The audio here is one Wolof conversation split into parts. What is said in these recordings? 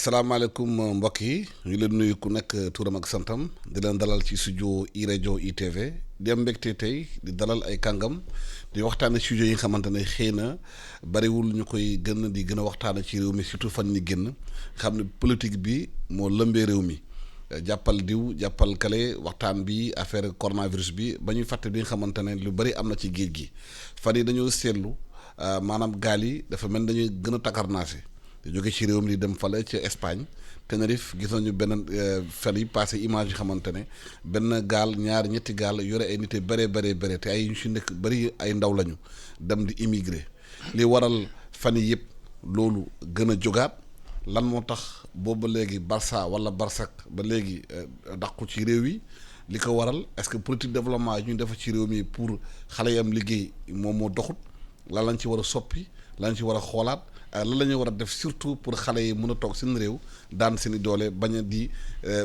salaamaaleykum mbokk yi ñu leen nuyu ku nekk turam ak santam di leen dalal ci studio iRadio ITV di am mbégte tey di dalal ay kàngam di waxtaane sujet yi nga xamante ne xëy na bariwul ñu koy gën a waxtaane ci réew mi surtout fan ñi génn xam ne politique bi moo lëmbee réew mi jàppal diw jàppal kale waxtaan bi affaire coronavirus bi ba ñuy fàtte bi nga xamante ne lu bari am na ci géej gi fan yi dañoo seetlu maanaam gaal yi dafa mel dañuy gën a takarnaase di jóge ci réew mi di dem fale ci Espagne Tenerife gis nañu benn fan yi passé image yi xamante ne benn gaal ñetti gaal yore ay nit yu bëree te ay ñu si nekk bëri ay ndaw lañu dem di immigré li waral fan yi yëpp loolu gën a jógaat lan moo tax boobu ba léegi Barça wala Barsak ba léegi dàqu ci réew yi li ko waral est-ce que politique développement yi ñu def ci réew mi pour xale yi am liggéey moom moo doxut lan lañ ci war a soppi lan lañ ci war a xoolaat lan la ñuy war a def surtout pour xale yi mën a toog seen réew daan seen i doole bañ a di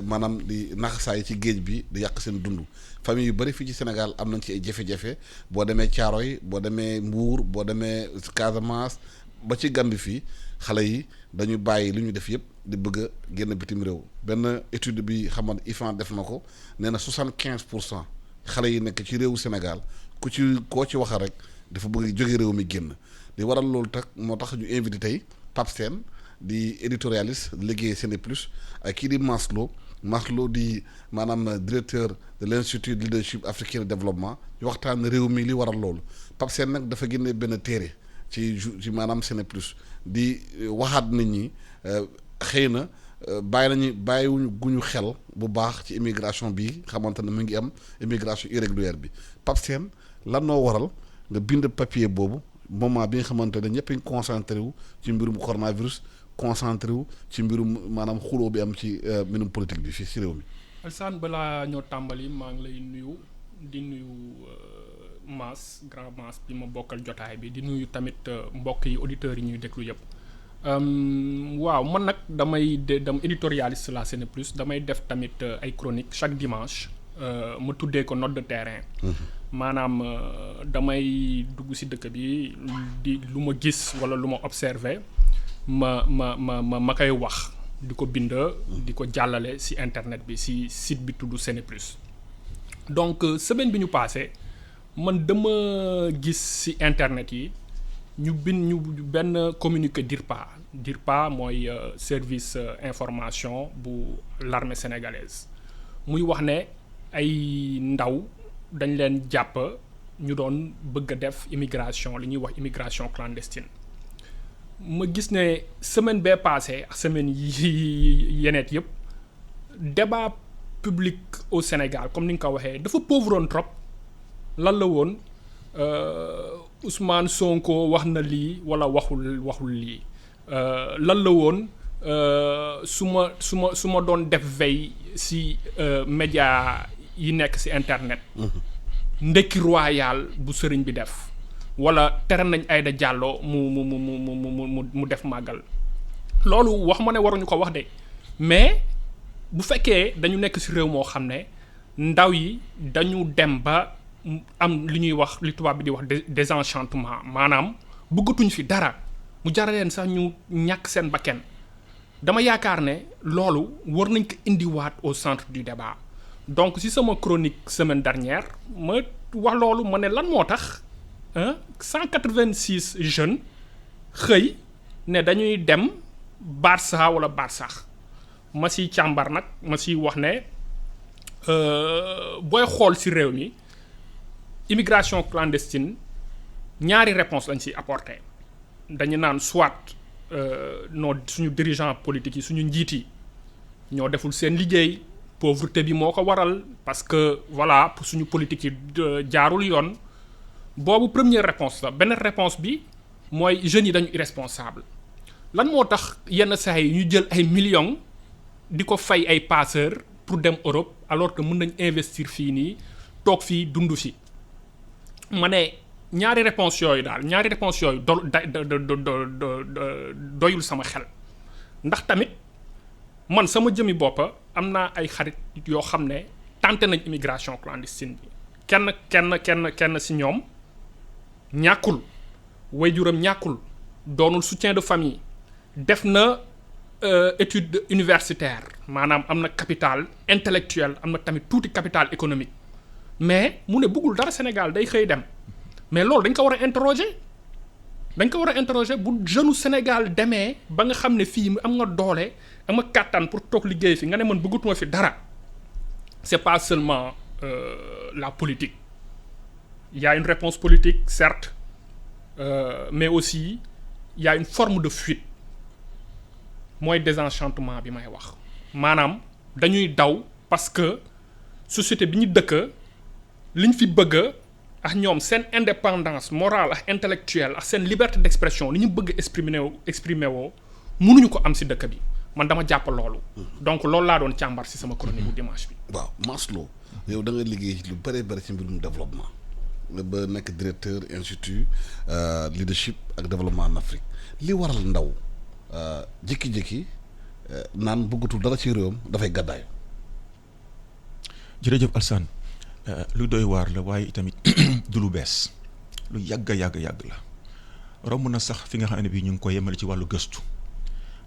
maanaam di naxasaay ci géej bi di yàq seen dund famille yu bëri fii ci Sénégal am nañ ci ay jafe-jafe boo demee Thiaroye boo demee Mbour boo demee Casamance ba ci Gambie fii xale yi dañu bàyyi li ñu def yëpp di bëgg a génn bitim réew benn étude bi xaman IFAN def na ko nee na 75% xale yi nekk ci réewu Sénégal koo ci waxal rek dafa bëgg jóge réew mi génn li waral loolu tak moo tax ñu invité tey Pape Sène di éditorialiste liggéey Séné Plus ak kii di Maslo di maanaam directeur de l'Institut de leadership africain de développement ñu waxtaan réew mi li waral loolu Pape Sène nag dafa génne benn téere ci maanaam Séné Plus di waxaat nit ñi xëy na bàyyiwuñu guñu xel bu baax ci immigration bi xamante ne mu ngi am immigration irrégulière bi Pape Sène lan noo waral nga bind papier boobu moment bi nga xamante ne ñëpp a concentré wu ci mbirum coronavirus concentré wu ci mbirum maanaam xuloo bi am ci mbirum politique bi fii ci réew mi. Alsaan balaa ñoo tàmbali maa ngi lay nuyu di nuyu grand Mass bi ma bokkal jotaay bi di nuyu tamit mbokk yi auditeurs yi ñuy déglu yëpp. waaw man nag damay éditorialiste la Séné Plus damay def tamit ay chroniques chaque dimanche ma tuddee ko note de terrain. maanaam damay dugg ci dëkk bi di lu ma gis walla lu ma observé ma koy wax di ko bind di ko jàllale ci internet bi ci site bi tudd Séné Plus donc semaine bi ñu passé man dama gis ci internet yi ñu benn communiqué DIRPA mooy service information bu l'armée sénégalaise muy wax ne ay ndaw dañ leen jàpp ñu doon bëgg a def immigration li ñuy wax immigration clandestine ma gis ne semaine bee passé ak semaine yi yeneet yëpp débat public au Sénégal comme ni nga ko waxee dafa pauvroon trop lan la woon Ousmane Sonko wax na lii walla waxul lii lan la woon su ma doon def veille ci média yi nekk ci internet ndekki royal bu sëriñ bi def walla tere nañ Aïda Diallo mu def màggal loolu wax ma ne waruñu ko wax de mais bu fekkee dañu nekk ci réew moo xam ne ndaw yi dañu dem ba am li ñuy wax li tubaab bi di wax désenchantement maanaam bëggatuñ fi dara mu jaraleen sax ñu ñàkk seen bakken dama yaakaar ne loolu war nañ ko indiwaat au centre du débat donc ci sama chronique semaine dernière ma wax loolu ma ne lan moo tax 186 jeunes xëy ne dañuy dem Barça wala Barsax ma ciy càmbar nag ma ciy wax ne booy xool ci réew mi immigration clandestine ñaari réponse lañ ciy apporter dañu naan soit suñu dirigeants politiques yi suñu njiit yi ñoo deful seen liggéey. pauvreté bi moo ko waral parce que voilà pour suñu politique yi jaarul yoon boobu première réponse la beneen réponse bi mooy jeunes yi dañu irresponsable lan moo tax yenn saa yi ñu jël ay millions di ko fay ay passeurs pour dem Europe alors que mën nañ investir fii nii toog fii dund fi ma ne ñaari réponse yooyu doyul sama xel ndax tamit man sama jëmi boppa am naa ay xarit yoo xam ne tenté nañ immigration clandestine bi kenn ci ñoom ñàkkul waajuram ñàkkul doonul soutien de famille def na étude universitaire maanaam am na capital intellectuel am na tamit tuuti capital économique mais mu ne bëggul dara Sénégal day xëy dem mais loolu dañ ko war a interroger bu jeune Sénégal demee ba nga xam ne fii am nga doole am nga kàttan pour toog liggéey fi nga ne man bëggatuma fi dara c'est pas seulement la politique il y a une réponse politique certes mais aussi il y a une forme de fuite mooy désenchantement bi may wax maanaam dañuy daw parce que société bi ñu dëkk liñ fi bëgg ak ñoom seen indépendance morale ak intellectuelle ak seen liberté d'expression li ñu bëgg exprimer woo mënuñu ko am ci dëkk bi man dama jàpp loolu. donc loolu laa doon càmbar ci sama chronique bu dimanche bi. waaw Maslo yow da nga liggéey lu bëri ci mbirum développement ba nekk directeur institut leadership ak développement en Afrique li waral ndaw jékki-jékki naan bëggatul dara ci réewam dafay gàddaayu. jërëjëf Alsane lu doy waar la waaye itamit du lu bees lu yàgg la romb na sax fi nga xam ne bii ñu ngi koy yemale ci wàllu gëstu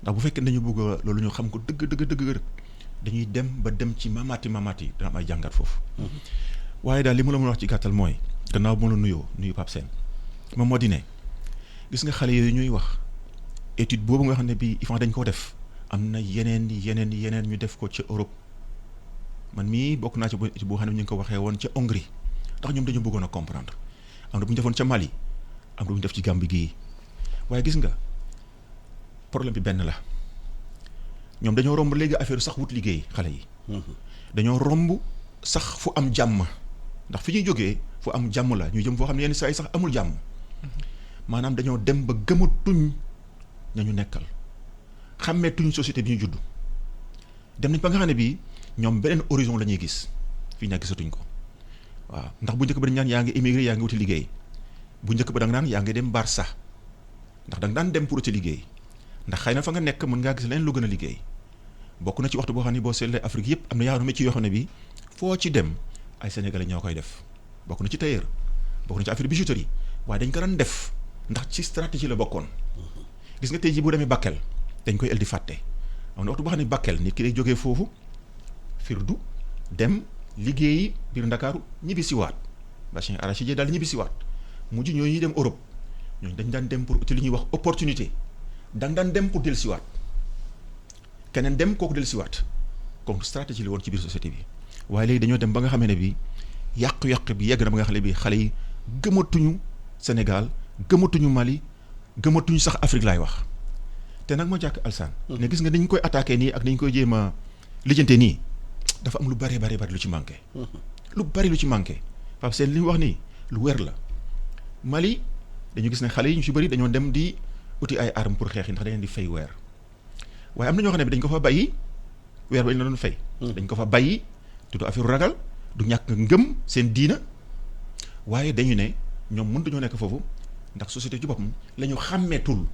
ndax bu fekkee dañu bëgg loolu ñu xam ko dëgg dañuy dem ci mamaati dana am ay jàngat foofu. waaye daal li ma la mën a wax ci gàttal mooy gannaaw bu ma la nuyu Pape Sène moom moo di ne gis nga xale yooyu ñuy wax étude boobu nga xam ne bii IFAN dañ koo def am na yeneen ñu def ko ca Europe man mii bokk naa ci boo xam ne ñu ngi ko waxee woon ca Hongrie ndax ñoom dañu bëggoon a comprendre am na bu ñu defoon ca Mali am na bu ñu def ci Gambie gii waaye gis nga problème bi benn la ñoom dañoo romb léegi affaire sax wut liggéey xale yi. dañoo romb sax fu am jàmm ndax fi ñuy jógee fu am jàmm la ñu jëm foo xam ne yenn saa yi sax amul jàmm maanaam dañoo dem ba gëmatuñ nañu nekkal xàmmeetuñ société bi ñu judd dem nañ ba nga xam ne bii ñoom beneen horizon la ñuy gis fii nekk gisatuñ ko waaw ndax bu njëkk ba dañ naan yaa ngi émigré yaa ngi wuti liggéey bu njëkk ba da nga naan yaa ngi dem Barça ndax da nga daan dem pour ci liggéey ndax xëy na fa nga nekk mën ngaa gis leneen lu gën a liggéey bokk na ci waxtu boo xam ne boo seetlee Afrique yëpp am na yaanu métier yoo xam ne bii foo ci dem ay sénégalais ñoo koy def bokk na ci tailleur bokk na ci affaire bijouterie waaye dañ ko daan def ndax ci stratégie la bokkoon gis nga tey jii bu demee Bakel dañ koy el di fàtte am na waxtu boo xam ne Bakel nit ki day jógee foofu firdu dem liggéeyi biir Ndakaaru ñibbi siwaat bassin arachidier daal ñibbi siwaat mujj ñooñu ñuy dem Europe ñooñu dañ daan dem pour ci li ñuy wax opportunité daan dem pour dellusiwaat keneen dem kooku dellusiwaat comme stratégie la woon ci biir société bi waaye léegi dañoo dem ba nga xamee ne bi yàqu-yàqu bi yegg na ba nga xam ne bi xale yi gëmatuñu Sénégal gëmatuñu Mali gëmatuñu sax Afrique laay wax te nag moo jàkk Alsane ne gis nga ni ñu koy attaqué nii ak ni ñu koy jéem a lijjante nii dafa am lu bari lu ci manqué lu ci manqué Pape Sène li ñu wax nii lu wér la Mali dañu gis ne xale yi ñu ci bëri dañoo dem di uti ay armes pour xeex yi ndax dañ leen di fay weer waaye am na ñoo xam ne bi dañ ko fa bàyyi weer ba ñu la doon fay dañ ko fa bàyyi tudd affaire ragal du ñàkk ngëm seen diina waaye dañu ne ñoom mën dañoo nekk foofu ndax société ci boppam la ñu xàmmeetul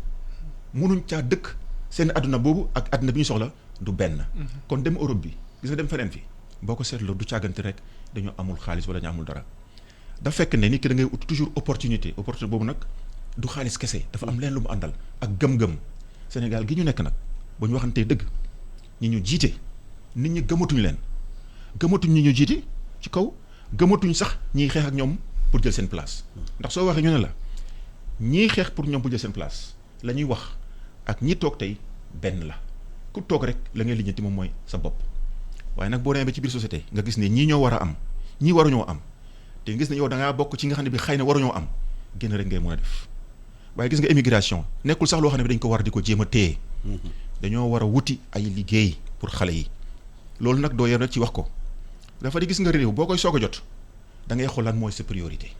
mënuñ caa dëkk seen adduna boobu ak adduna bi ñu soxla du benn kon dem Europe bi gis nga dem feneen fi boo ko seetloo du càggante rek dañoo amul xaalis wala ñu amul dara dafa fekk ne nit ki da ngay ut toujours opportunité boobu nag du xaalis kese dafa am leen lu mu àndal ak gëm-gëm Sénégal gi ñu nekk nag bu ñu waxantee dëgg ñi ñu jiite nit ñi gëmatuñ leen gëmatuñ ñi ñu jiite ci kaw gëmatuñ sax ñiy xeex ak ñoom pour jël seen place ndax soo waxee ñu ne la ñiy xeex pour ñoom pour jël seen place la ñuy wax ak ñi toog tey benn la ku toog rek la ngay lijjanti moom mooy sa bopp waaye nag boo demee ba ci biir société nga gis ne ñii ñoo war a am ñii waruñoo am te gis ne yow da ngaa bokk ci nga xam ne bi xëy na waruñoo am génn rek ngay mën a def waaye gis nga immigration nekkul sax loo xam ne bi dañ ko war di ko jéem a téye dañoo war a wuti ay liggéey pour xale yi loolu nag doo yem rek ci wax ko dafa di gis nga réew boo koy soog a jot da ngay xool lan mooy sa priorité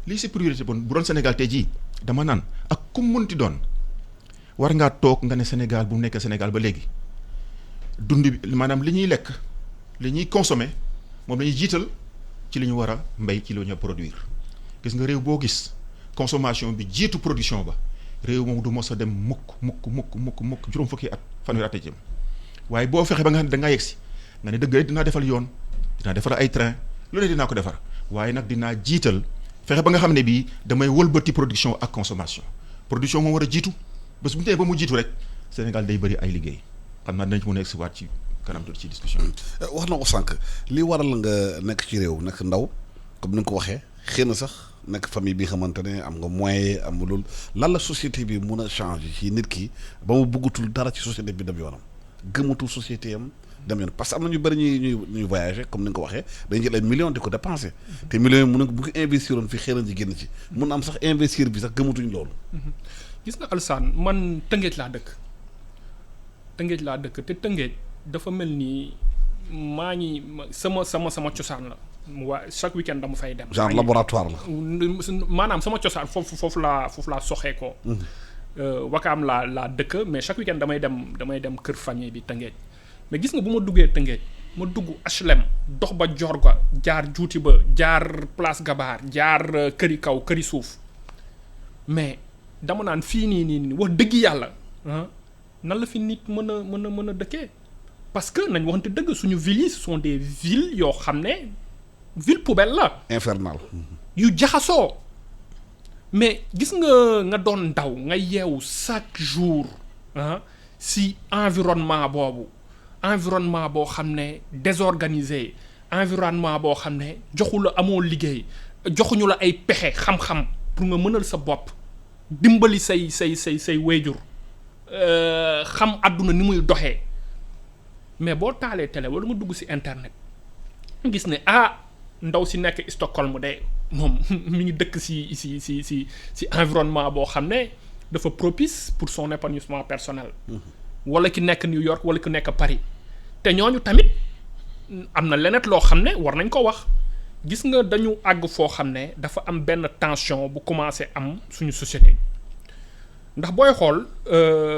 lii sa priorité bon bu doon Sénégal tey jii dama naan ak ku munti doon war ngaa toog nga ne Sénégal bu mu nekkee Sénégal ba léegi dund bi maanaam li ñuy lekk li ñuy consommer moom la ñuy jiital ci li ñu war a mbay ci li ñu produire gis nga réew boo gis consommation bi jiitu production ba réew moom du mos a dem mukk juróom fukki at fanweeri at jëm waaye boo fexe ba nga xam ne da ngaa yegg si nga ne dëgg rek dinaa defal yoon dinaa defal ay train lu ne dinaa ko defar waaye nag dinaa jiital fexe ba nga xam ne bii damay wëlbati production ak consommation production moom war a jiitu bés bu ñu demee ba mu jiitu rek Sénégal day bëri ay liggéey xam naa dinañ ci mën a egsiwaat ci kanam tuuti ci discussion bi. wax na ko sànq li waral nga nekk ci réew nekk ndaw comme ni nga ko waxee xëy na sax nekk famille bi xamante ne am nga moyen am loolu lan la société bi mun a changer ci nit ki ba mu bëggatul dara ci société bi dem yoonam gëmatul société am dem yoon parce que am na ñu bëri ñuy voyager comme ni nga ko waxee dañuy jël ay millions di ko dépenser te millions yi mun na bu ko investir woon fii xëy na ji génn ci mun na am sax investir bi sax gëmatuñ loolu. gis nga Alsaan man Tëngéej laa dëkk te Tëngéej dafa mel ni maa ngi sama cosaan la waa chaque week-end dama fay dem. genre laboratoire la. maanaam sama cosaan foofu laa soxee ko. Wakaam laa dëkk mais chaque week-end damay dem kër famille bi Tëngéej mais gis nga bu ma duggee Tëngéej ma dugg HLM dox ba Jorga jaar juuti ba jaar place Gabar jaar këri kaw këri suuf mais dama naan fii nii wax dëgg yàlla nan la fi nit mën a dëkkee parce que nañ waxante dëgg suñu villes yi ce sont des villes yoo xam ne ville poubelle la. infernal. yu jaxasoo mais gis nga doon ndaw nga yeewu chaque jour si environnement boo xam ne désorganisé environnement boo xam ne joxu la amoo liggéey joxuñu la ay pexe xam-xam pour nga mënal sa bopp dimbali say wéyjur xam àdduna ni muy doxee mais boo taalee télé wala nga dugg ci internet gis ne ndaw si nekk Stockholm de moom mi ngi dëkk ci environnement boo xam ne dafa propice pour son épanouissement personnel. wala ki nekk New York wala ki nekk Paris te ñooñu tamit am na leneen loo xam ne war nañ ko wax gis nga dañu àgg foo xam ne dafa am benn tension bu commencé am suñu société ndax booy xool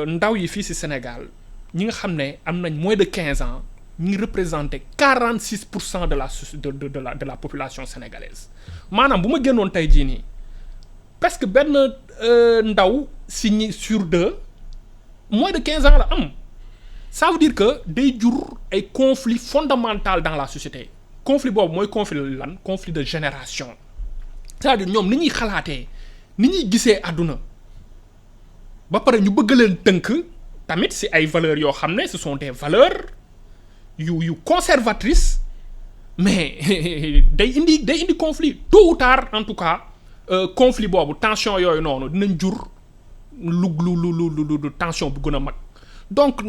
ndaw yi fii ci Sénégal ñi nga xam ne am nañ moins de 15 ans ñu ngi représenté 46% de la population sénégalaise maanaam bu ma génnoon tey jii nii presque benn ndaw sur 2 moins de 15 ans la am ça veut dire que day jur ay conflit fondamental dans la société conflit boobu mooy conflit de génération c'est-à-dire ñoom ni ñuy xalaatee ni ñuy gisee àdduna ba pare ñu bëgg leen tënk tamit ci ay valeurs yoo xam ne ce sont des valeurs yu conservatrices mais day indi conflit tôt ou tard en tout cas conflit boobu tension yooyu noonu dinañ jur lu tension bu gën a mag donc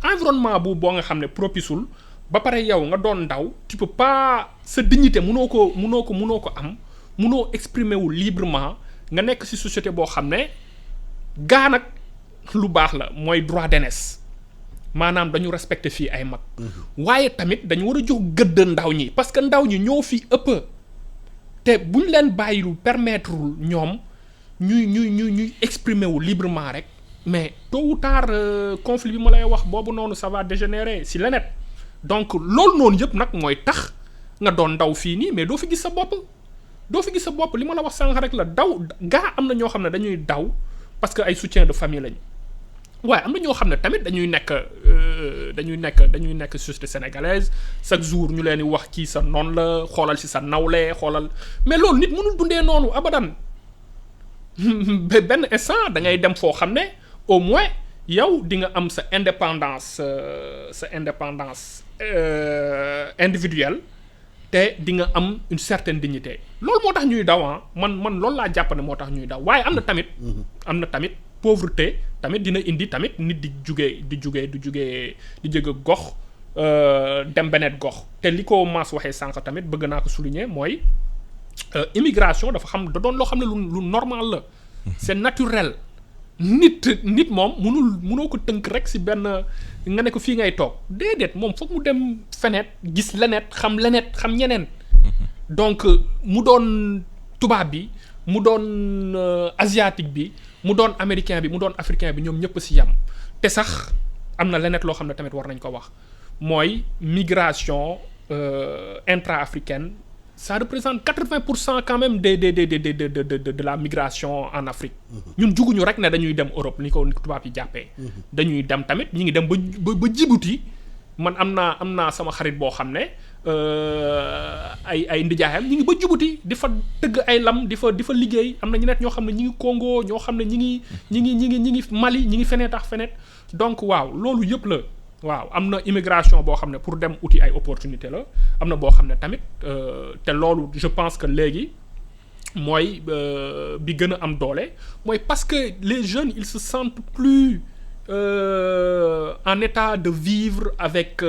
environnement boo nga xam ne propiceul ba pare yow nga doon ndaw tu peux pas sa dignité mënoo ko am mënoo exprimer wu librement nga nekk ci société boo xam ne gaa nag lu baax la mooy droit d'aînesse maanaam dañu respecter fii ay mag waaye tamit dañu war a jox gëdd ndaw ñi parce que ndaw ñi ñoo fi ëpp te buñ leen bàyyilul permettre ñoom ñuy exprimer wu librement rek mais tôt ou tard conflit bi ma lay wax boobu noonu ça va dégénérer si leneen donc loolu noonu yëpp nag mooy tax nga doon ndaw fii nii mais doo fi gis sa bopp li ma la wax sànq rek la daw gaa am na ñoo xam ne dañuy daw parce que ay soutien de famille lañu waaye am na ñoo xam ne tamit dañuy nekk société sénégalaise chaque jour ñu leen di wax ci sa noon la xoolal ci sa nawle xoolal mais loolu nit mënul dundee noonu abadan benn instant da ngay dem foo xam ne au moins yow di nga am sa indépendance individuelle te di nga am une certaine dignité loolu moo tax ñuy daw man loolu laa jàpp ne moo tax ñuy daw waaye am na tamit pauvreté tamit dina indi tamit nit di jóge gox dem beneen gox te li ko Mass waxee sànq tamit bëgg naa ko souligner mooy immigration dafa xam da doon loo xam ne lu normal la c'est naturel nit moom mënoo ko tënk rek ci benn nga ne ko fii ngay toog déedéet moom foog mu dem feneet gis lenet xam ñeneen donc mu doon tubaab bi mu doon asiatique bi mu doon américain bi mu doon africain bi ñoom ñëpp ci yam te sax am na leneen loo xam ne tamit war nañ ko wax mooy migration intra-africaine ça représente 80% quand même de la migration en Afrique ñun juguñu rek ne dañuy dem Europe ni ko tubaab yi jàppee dañuy dem tamit ñi ngi dem ba Djibouti man am naa sama xarit boo xam ne ay ndijaayam ñi ngi ba Djibouti di fa tëgg ay lam di fa liggéey am na ñeneen ñoo xam ne ñi ngi Congo ñoo xam ne ñi ngi Mali ñi ngi feneen tax feneen donc waaw loolu yëpp la waaw am na immigration boo xam ne pour dem uti ay opportunité la am na boo xam ne tamit te loolu je pense que léegi mooy bi gën a am doole mooy parce que les jeunes ils se sentent plus en état de vivre avec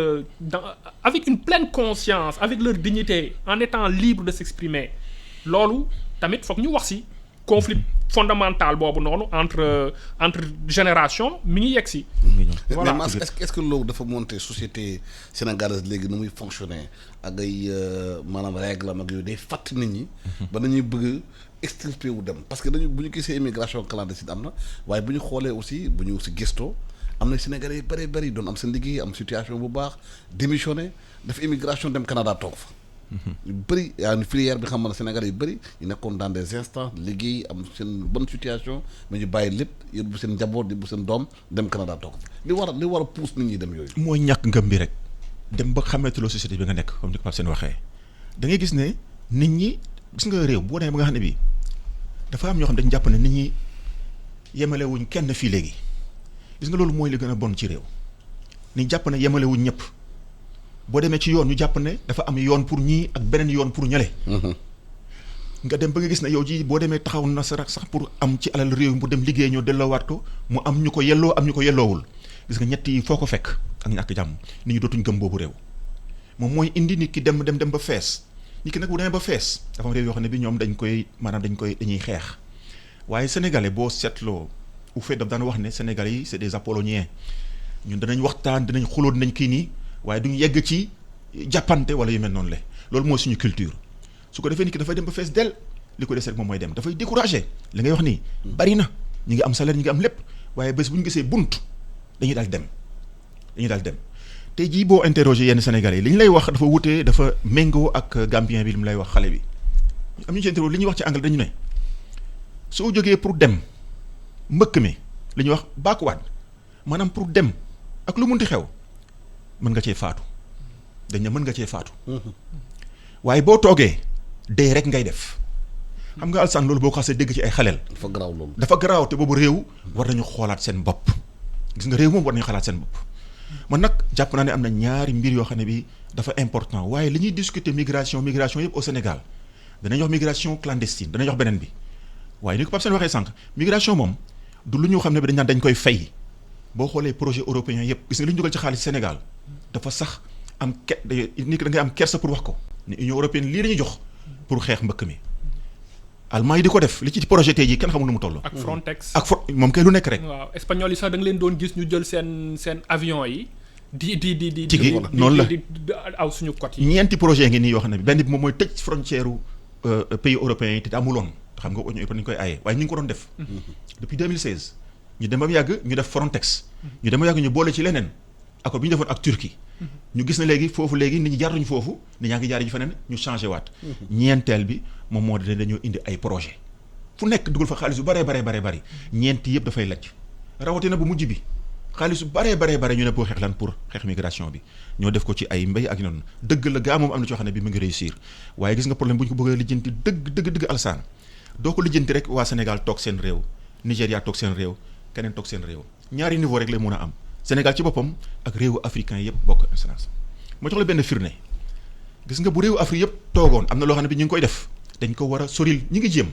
une pleine conscience avec leur dignité en étant libre de s'exprimer loolu tamit foog ñu wax ci conflit fondamental boobu noonu entre génération mi ngi yegg si. voilà mais est-ce que loolu dafa monter société sénégalaise léegi nu muy fonctionner ak ay maanaam règlement ak yooyu day fàtt nit ñi. ba nañuy bëgg extirper wu dem parce que dañu bu ñu gisee immigration clandestine am na waaye bu ñu xoolee aussi bu ñu aussi gëstoo am na Sénégalais yu bëri doon am seen liggéey am situation bu baax démissionné def immigration dem Canada toog fa. yu bëri yaa une filière bi xam ne Sénégalais yu bëri ñu nekkoon dans des instants liggéey am seen bonne situation mais ñu bàyyi lépp yóbbu seen njaboot yóbbu seen doom dem Canada toog li war a pousse nit ñi dem yooyu. mooy ñàkk ngëm bi rek dem ba xameetuloo société bi nga nekk comme ni ko Pape Sène waxee da ngay gis ne nit ñi gis nga réew boo demee ba nga xam ne bii dafa am ñoo xam dañu jàpp ne nit ñi yemale wuñ kenn fii léegi gis nga loolu mooy li gën a bon ci réew ni jàpp ne yemale wuñ ñëpp. boo demee ci yoon ñu jàpp ne dafa am yoon pour ñii ak beneen yoon pour ñële. nga dem ba nga gis ne yow ji boo demee taxaw na sax pour am ci alal réew mu dem liggéey ñoo delloowaat ko mu am ñu ko yelloo am ñu ko yelloowul gis nga ñett yi foo ko fekk ak ñàkk jàmm nit ñi dootuñ gëm boobu réew moom mooy indi nit ki dem ba fees nit ki nag bu demee ba fees dafa am réew yoo xam ne bi ñoom dañuy xeex waaye sénégalais boo seetloo u fait daf daan wax ne sénégalais yi c'est des apolloniens ñun danañ waxtaan dinañ xuloo dinañ kii nii waaye duñu yegg ci jàppante wala yu mel noonu la loolu mooy suñu culture su ko defee nit ki dafay dem ba fees del li ko des rek moom mooy dem dafay découragé li ngay wax nii bari na ñi ngi am salaire ñi ngi am lépp waaye bés bu ñu gisee bunt dañuy daal dem tey jii boo interroger yenn Sénégalais yi li ñu lay wax dafa wutee dafa méngoo ak Gambien bi li mu lay wax xale bi am ñu ci interroger li ñuy wax ci anglais dañu ne soo jógee pour dem mbëkk mi li ñuy wax backward maanaam pour dem ak lu munti xew mën nga cee faatu dañ ne mën nga cee faatu waaye boo toogee dee rek ngay def xam nga alsaan loolu boo ko xasee dégg ci ay xaleel dafa garaaw te boobu réew war nañu xoolaat seen bopp gis nga réew moom war nañu xalaat seen bopp man nag jàpp naa ne am na ñaari mbir yoo xam ne bi dafa important waaye li ñuy discuter migration yëpp au Sénégal danañ wax migration clandestine danañ wax beneen bi waaye ni ko Pape Sène waxee sànq migration moom du lu ñu xam ne bi dañ naan dañ koy fay boo xoolee projet européen yëpp gis nga li ñu dugal ci xaalis Sénégal dafa sax am nit ki da ngay am kersa pour wax ko ne Union européenne lii la ñuy jox pour xeex mbëkk mi Allemagne yi di ko def li ci projet tey jii kenn xamul nu mu toll. ak Frontex moom kay lu nekk rek. waaw espagnol yi sax da nga leen doon gis ñu jël seen avion yi. di tigi noonu la di aw suñu côte yi. ñeenti projet ngi nii yoo xam ne benn bi moom mooy tëj frontière pays européens yi te amuloon xam nga Union européenne ñu koy aaye waaye ñu ngi ko doon def. depuis 2016 ñu dem ba mu yàgg ñu def Frontex. ñu dem ba yàgg ñu boole ci leneen accord bi ñu defoon ak Turquie. ñu gis na léegi foofu léegi nit ñi jaaratuñu foofu nit ñaa ngi jaar ji feneen ñu changé waat. ñeenteel bi moom moo di dañoo indi ay projet fu nekk dugal fa xaalis bu bari ñeenti yëpp dafay lajj rawatina bu mujj bi xaalis bu bare ñu ne boo xeex lan pour xeex migration bi ñoo def ko ci ay mbéy ak noonu dëgg la gaa moom am na ci yoo xam ne bi mu ngi réussir waaye gis nga problème bu ñu ko bëggee lijjanti dëgg alsaan doo ko lijjanti rek waa Sénégal toog seen réew Nigéria toog seen réew keneen toog seen réew ñaari niveau rek lay mun a am Sénégal ci boppam ak réewu africain yëpp bokk instance moo jox la benn firnde gis nga bu réewu Afrique yëpp toogoon am na loo xam ne bi ñu ngi koy def dañ ko war a soril ñi ngi jéem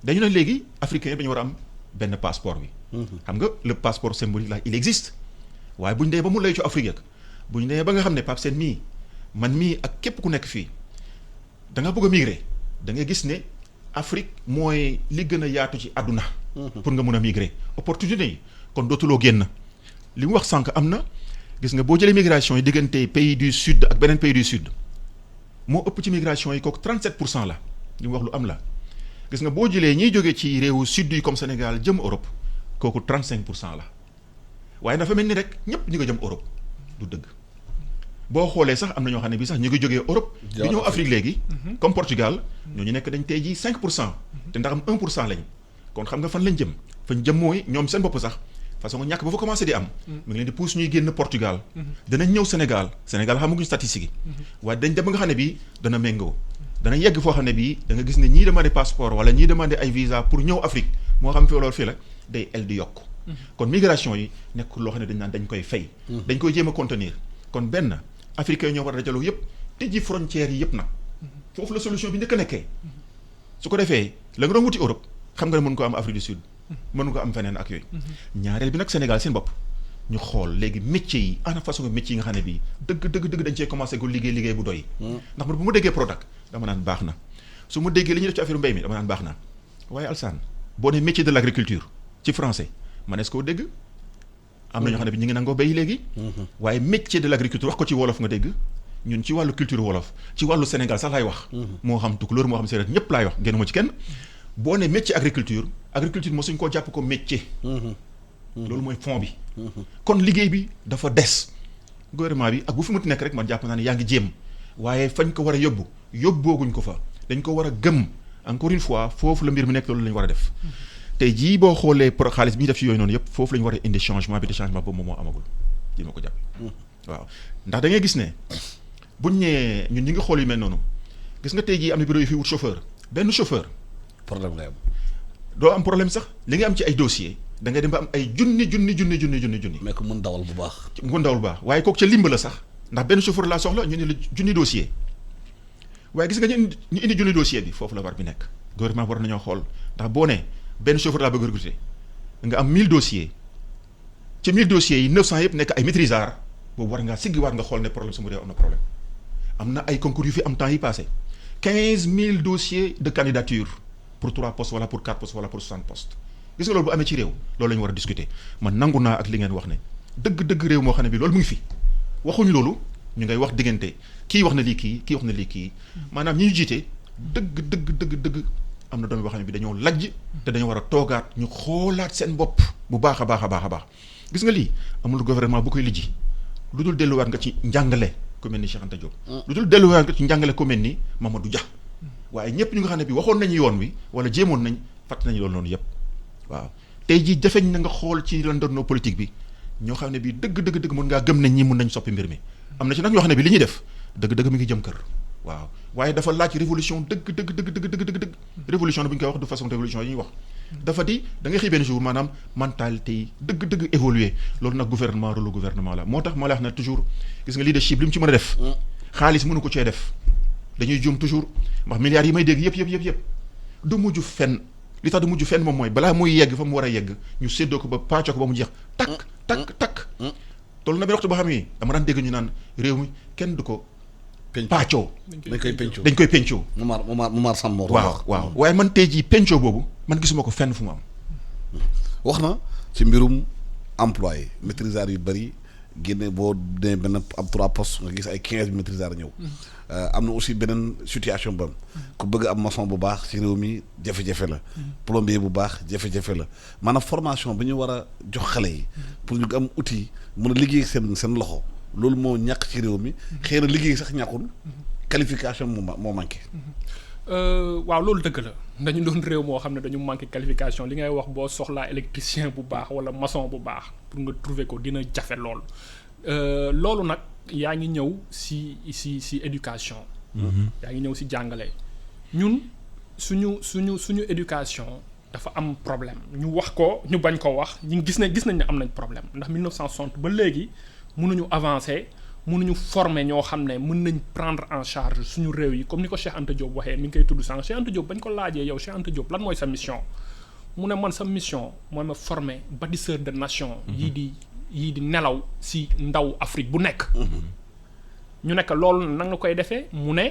dañu ne léegi africain dañu war a am benn passeport bi. xam nga le passeport symbolique là il existe waaye bu ñu dee ba mu lay ci Afrique ak bu ñu dee ba nga xam ne Pape Sène mii man mii ak képp ku nekk fii da nga bëgg a migrer da nga gis ne Afrique mooy li gën a yaatu ci àdduna. pour nga mun a migrer opportunité yi kon dootuloo génn li mu wax sànq am na gis nga boo jëlee migration yi diggante pays du sud ak beneen pays du sud moo ëpp ci migration yi kooku 37% la li mu wax lu am la. gis nga boo jëlee ñiy jógee ci réewu sud yi comme Sénégal jëm Europe kooku 35% la waaye dafa mel ni rek ñëpp ñu ngi jëm Europe du dëgg boo xoolee sax am na ñoo xam ne bii sax ñu ngi jógee Europe. di ñëw Afrique léegi. comme Portugal ñooñu nekk dañ tey jii 5% te ndax am 1% lañ kon xam nga fan lañ jëm fañ jëm mooy ñoom seen bopp sax façon ñàkk ba fa commencé di am. mu ngi leen di pousse ñuy génn Portugal. danañ ñëw Sénégal xamaguñ statistique yi. waaye dañ dem ba nga xam ne bii dana méngoo. dana yegg foo xam ne bii da nga gis ne ñii demandé passeport wala ñii demandé ay visa pour ñëw Afrique moo xam fi loolu fii la day el di yokk. kon migration yi nekk loo xam ne dañ naan dañ koy fay. dañ koy jéem a contenir kon benn africain ñoo war a dajaloo yëpp tëjji frontières yi yëpp nag. foofu la solution bi njëkk a nekkee. su ko defee la nga doon wuti Europe xam nga ne mën ko am Afrique du Sud. mën ko am feneen ak yooyu. ñaareel bi nag Sénégal seen bopp ñu xool léegi métiers yi ana façon métier yi nga xam ne bii dëgg dañ cee commencé ko liggéey bu doy. ndax man bu ma déggee Prodac dama naan baax na su ma déggee li ñuy def ci affaire mbéy mi dama naan baax na waaye Alsaan boo ne métier de l' agriculture ci français manees koo dégg. am na ñoo xam ne bi ñu ngi nangoo béy léegi. waaye métier de l' agriculture wax ko ci wolof nga dégg ñun ci wàllu culture wolof ci wàllu Sénégal sax laay wax. moo xam tukulóor moo xam séeréer ñëpp laay wax génn ma ci kenn. boo ne métier agriculture mosuñ koo jàpp ko métier. loolu mooy fond bi. kon liggéey bi dafa des. gouvernement bi ak bu fi mu nekk rek man jàpp naa ne yaa ngi jéem waaye fañ ko war a yóbbooguñ ko fa dañ ko war a gëm encore une fois foofu la mbir mi nekk loolu la ñu war a def. tey jii boo xoolee xaalis bi ñu def ci yooyu noonu yëpp foofu la ñu war a indi changement bi te changement boobu moom moo amagul ji ma ko jàpp. waaw ndax da ngay gis ne buñ ñee ñun ñi ngi xool yu mel noonu gis nga tey jii am na bureau yu fi wut chauffeur benn chauffeur. problème lay am. doo am problème sax li nga am ci ay dossiers da ngay dem ba am ay junni. mais ku mën dawal bu baax. waaye kooku ca limba la sax ndax benn chauffeur laa soxla ñu ne la junni dossier waaye gis nga ñu indi junni dossier bi foofu la war bi nekk. gouvernement war nañoo xool ndax boo nee benn chauffeur laa bëgg recruter nga am 1000 dossiers ci 1000 dossiers yi 900 yëpp nekk ay maîtrisards boobu war ngaa siggiwaat nga xool ne problème su mu dee am na problème am na ay concours yu fi am temps yi passé 15000 dossiers de candidature pour 3 postes wala pour 4 postes wala pour 60 postes gis nga loolu bu amee ci réew loolu la ñu war a discuter man nangu naa ak li ngeen wax ne dëgg réew moo xam ne bi loolu mu ngi fi waxuñu loolu ñu ngay wax diggante kii wax na lii kii wax na lii kii maanaam ñi ñu jiite dëgg am na doom yoo xam ne bi dañoo lajj te dañoo war a toogaat ñu xoolaat seen bopp bu baax a baax gis nga lii amul gouvernement bu koy lijji lu dul delluwaat nga ci njàngale ku mel ni Cheikh Anta Diop lu dul delluwaat nga ci njàngale ku mel ni Mamadou Dia waaye ñëpp ñu nga xam ne bi waxoon nañu yoon wi wala jéemoon nañ fàtt nañu loolu noonu yëpp waaw tey jii jafeñ na nga xool ci landerneau politique bi ñoo xam ne bi dëgg mën ngaa gëm nañ ñi mun nañ soppi mbir mi am na ci nag ñoo xam ne bi li ñuy def dëgg mi ngi jëm kër waaw waaye dafa laaj révolution dëgg révolution bu ñu koy wax de façon révolution yi ñuy wax dafa di da ngay xëy benn jour maanaam mentalité yi dëgg évoluer loolu nag rôle gouvernement la moo tax ma lay wax ne toujours gis nga leadership li mu ci mën a def xaalis mënu ko cee def dañuy juum toujours ndax milliards yi may dégg yëpp du mujj fenn li tax du mujj fenn moom mooy balaa muy yegg fa mu war a yegg ñu séddoo ko ba pàccoo ko ba mu jeex takk toll na benn waxtu boo xam ne dama daan dégg ñu naan réew mi kenn du ko pàccoo dañ koy pencoo Momar Samb waaw waaye man tey jii pencoo boobu man gisuma ko fenn fu mu am wax na ci mbirum employé maîtrisards yu bëri génne boo demee benn am 3 postes nga gis ay 15 maîtrisards ñëw am na aussi beneen situation ba ku bëgg am maçon bu baax ci réew mi jafe-jafe la plombier bu baax jafe-jafe la maanaam formation bi ñu war a jox xale yi pour ñu am outil mën a liggéey seen loxo loolu moo ñàkk ci réew mi xëy na liggéey sax ñàkkul qualification moo manqué waaw loolu dëgg la dañu doon réew moo xam ne dañu manqué qualification li ngay wax boo soxlaa électricien bu baax wala maçon bu baax pour nga trouver ko dina jafe lool loolu nag yaa ngi ñëw si éducation yaa ngi ñëw si jàngale ñun suñu éducation dafa am problème ñu wax ko ñu bañ ko wax ñu gis nañ ne am nañ problème ndax 1960 ba léegi mënuñu avancer mënuñu former ñoo xam ne mën nañ prendre en charge suñu réew yi comme ni ko Cheikh Anta Diop waxee mi ngi koy tudd sànq Cheikh Anta Diop bañ ko laajee yow Cheikh Anta Diop lan mooy sa mission mu ne man sa mission mooy ma former bâtisseur de nation yii di nelaw si ndaw Afrique bu nekk ñu nekk loolu nag nga koy defee mu ne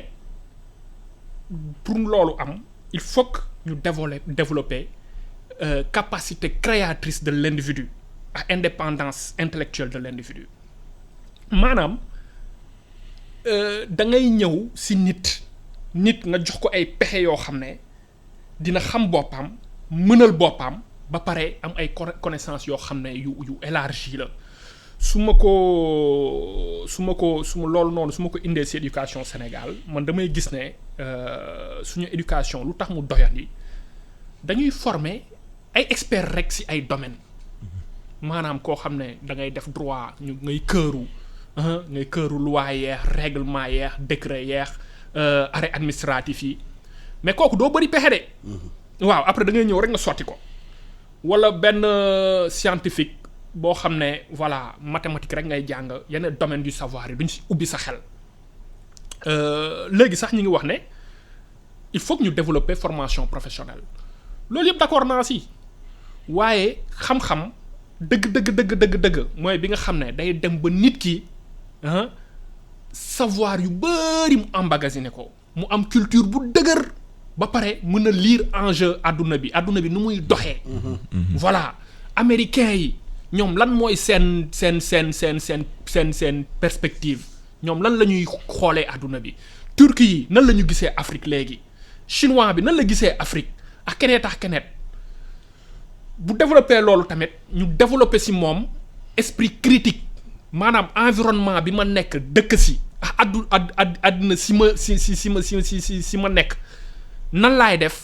pour loolu am il faut que ñu développer capacité créatrice de l'individu ak indépendance intellectuelle de l'individu maanaam da ngay ñëw si nit nga jox ko ay pexe yoo xam ne dina xam boppam mënal boppam ba pare am ay connaissances yoo xam ne yu élargi la su ma loolu noonu su ma ko indee si éducation Sénégal man damay gis ne suñu éducation lu tax mu doyandi dañuy former ay experts rek si ay domaines maanaam koo xam ne da ngay def droit ñu ngay këru loi yeex règlement yeex décret yeex arrêt administratif yi mais kooku doo bëri pexe de. waaw après da ngay ñëw rek nga sotti ko. wala benn scientifique boo xam ne voilà mathématique rek ngay jàng yenn domaine du savoir yi duñ si ubbi sa xel. léegi sax ñu ngi wax ne il faut que ñu développer formation professionnelle loolu yëpp d'accord naa si waaye xam-xam dëgg mooy bi nga xam ne day dem ba nit ki savoir yu bari mu emmagasiné ko mu am culture bu dëgër ba pare mën a lire enjeu adduna bi nu muy doxee. voilà américains yi ñoom lan mooy seen perspective ñoom lan la ñuy xoolee adduna bi Turquie yi nan la ñu gisee Afrique léegi chinois bi nan la gisee Afrique ak keneet bu développé loolu tamit ñu développé si moom esprit critique maanaam environnement bi ma nekk dëkk si àdduna si ma nekk nan laay def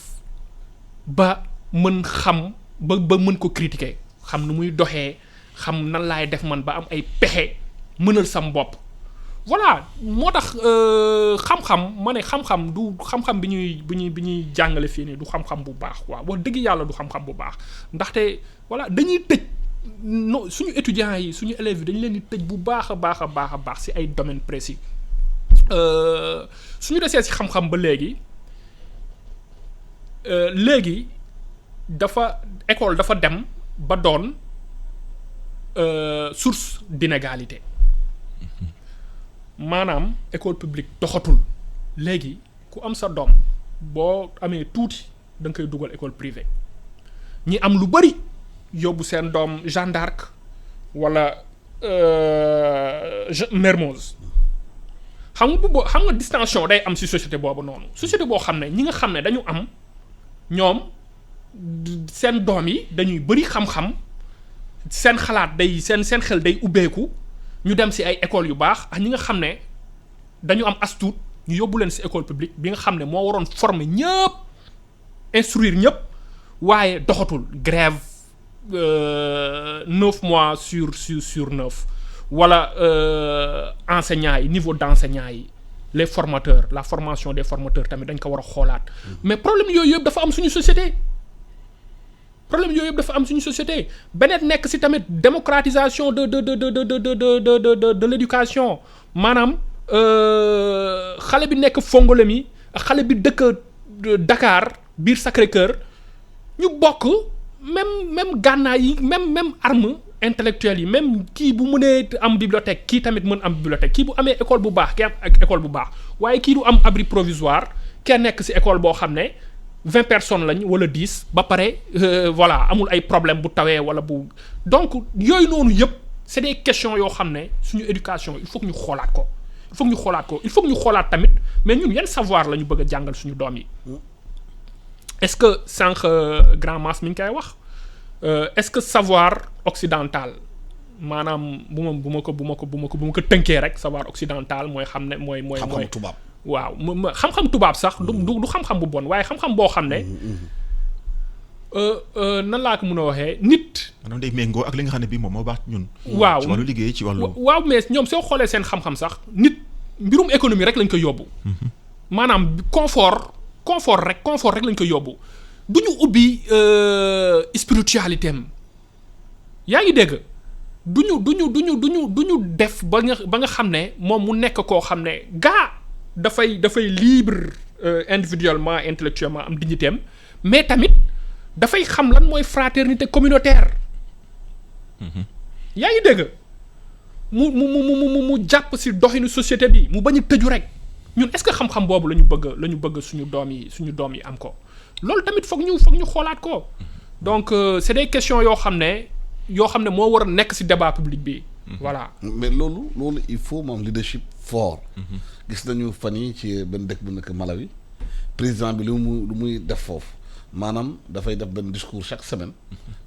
ba mën xam ba mën ko critiquer xam nu muy doxee xam nan laay def man ba am ay pexe mënal sam bopp voilà moo tax xam-xam ma ne xam-xam du xam-xam bi ñuy jàngale fii nii du xam-xam bu baax waaw wax dëgg yàlla du xam-xam bu baax ndaxte voilà dañuy tëj no suñu étudiants yi suñu élèves yi dañu leen di tëj bu baax a baax ci ay domaines précis suñu desee ci xam-xam ba léegi école dafa dem ba doon source d'inégalité maanaam école publique doxatul léegi ku am sa doom boo amee tuuti da nga koy dugal école privée ñi am lu bari yóbbu seen doom Jeanne d'Arc wala Mermoz xam nga distinction day am ci société boobu noonu société boo xam ne ñi nga xam ne dañu am ñoom seen doom yi dañuy bari xam-xam seen xalaat day seen xel day ubbeeku ñu dem ci ay écoles yu baax ak ñi nga xam ne dañu am as tuut ñu yóbbu leen ci école publique bi nga xam ne moo waroon former ñëpp instruire ñëpp waaye doxatul grève 9 mois sur 9 wala enseignants yi niveau d'enseignants yi les formateurs la formation des formateurs tamit dañ ko war a xoolaat mais problème yooyu yëpp dafa am suñu société beneen nekk ci tamit démocratisation de l'éducation maanaam xale bi nekk Fongolemi ak xale bi dëkk Dakar biir Sacré-Cœur ñu bokk même gànnaay yi même arme intellectuelle yi même kii bu mënee am bibliothèque kii tamit mën am bibliothèque kii bu amee école bu baax kii am ak école bu baax waaye kii du am abri provisoire kenn nekk ci école boo xam ne 20 personnes lañ wala 10 ba pare voilà amul ay problème bu tawee wala bu donc yooyu noonu yëpp c'est des questions yoo xam ne suñu éducation il faut que ñu xoolaat ko il faut que ñu xoolaat tamit mais ñun yan savoir la ñu bëgg a jàngal suñu doom yi est-ce que sànq grand masse mi ngi koy wax est-ce que savoir occidental maanaam bu ma ko tënkee rek savoir occidental mooy xam ne mooy xam-xam tubaab waaw xam-xam tubaab sax du xam-xam bu bon waaye xam-xam boo xam ne nan laa ko mën a waxee nit. maanaam day méngoo ak li nga xam ne bii moom moo baax ñun. waaw ci wàllu liggéey ci wàllu. waaw mais ñoom soo xoolee seen xam-xam sax nit mbirum économie rek lañ ko yóbbu. maanaam confort rek lañ ko yóbbu du ñu ubbi spiritualité am yaa ngi dégg du ñu def ba nga xam ne moom mu nekk koo xam ne gaa dafay libre individuellement intellectuellement am dignité am mais tamit dafay xam lan mooy fraternité communautaire. yaa ngi dégg mu jàpp ci doxinu société bi mu bañ a tëju rek ñun est-ce que xam-xam boobu la ñu bëgg suñu doom yi am ko loolu tamit foog ñu xoolaat ko donc c'est des questions yoo xam ne moo war a nekk ci débat public bi. voilà mais loolu il faut moom leadership fort. gis nañu fan yi ci benn dëkk bu nekk Malawi président bi lu muy def foofu maanaam dafay def benn discours chaque semaine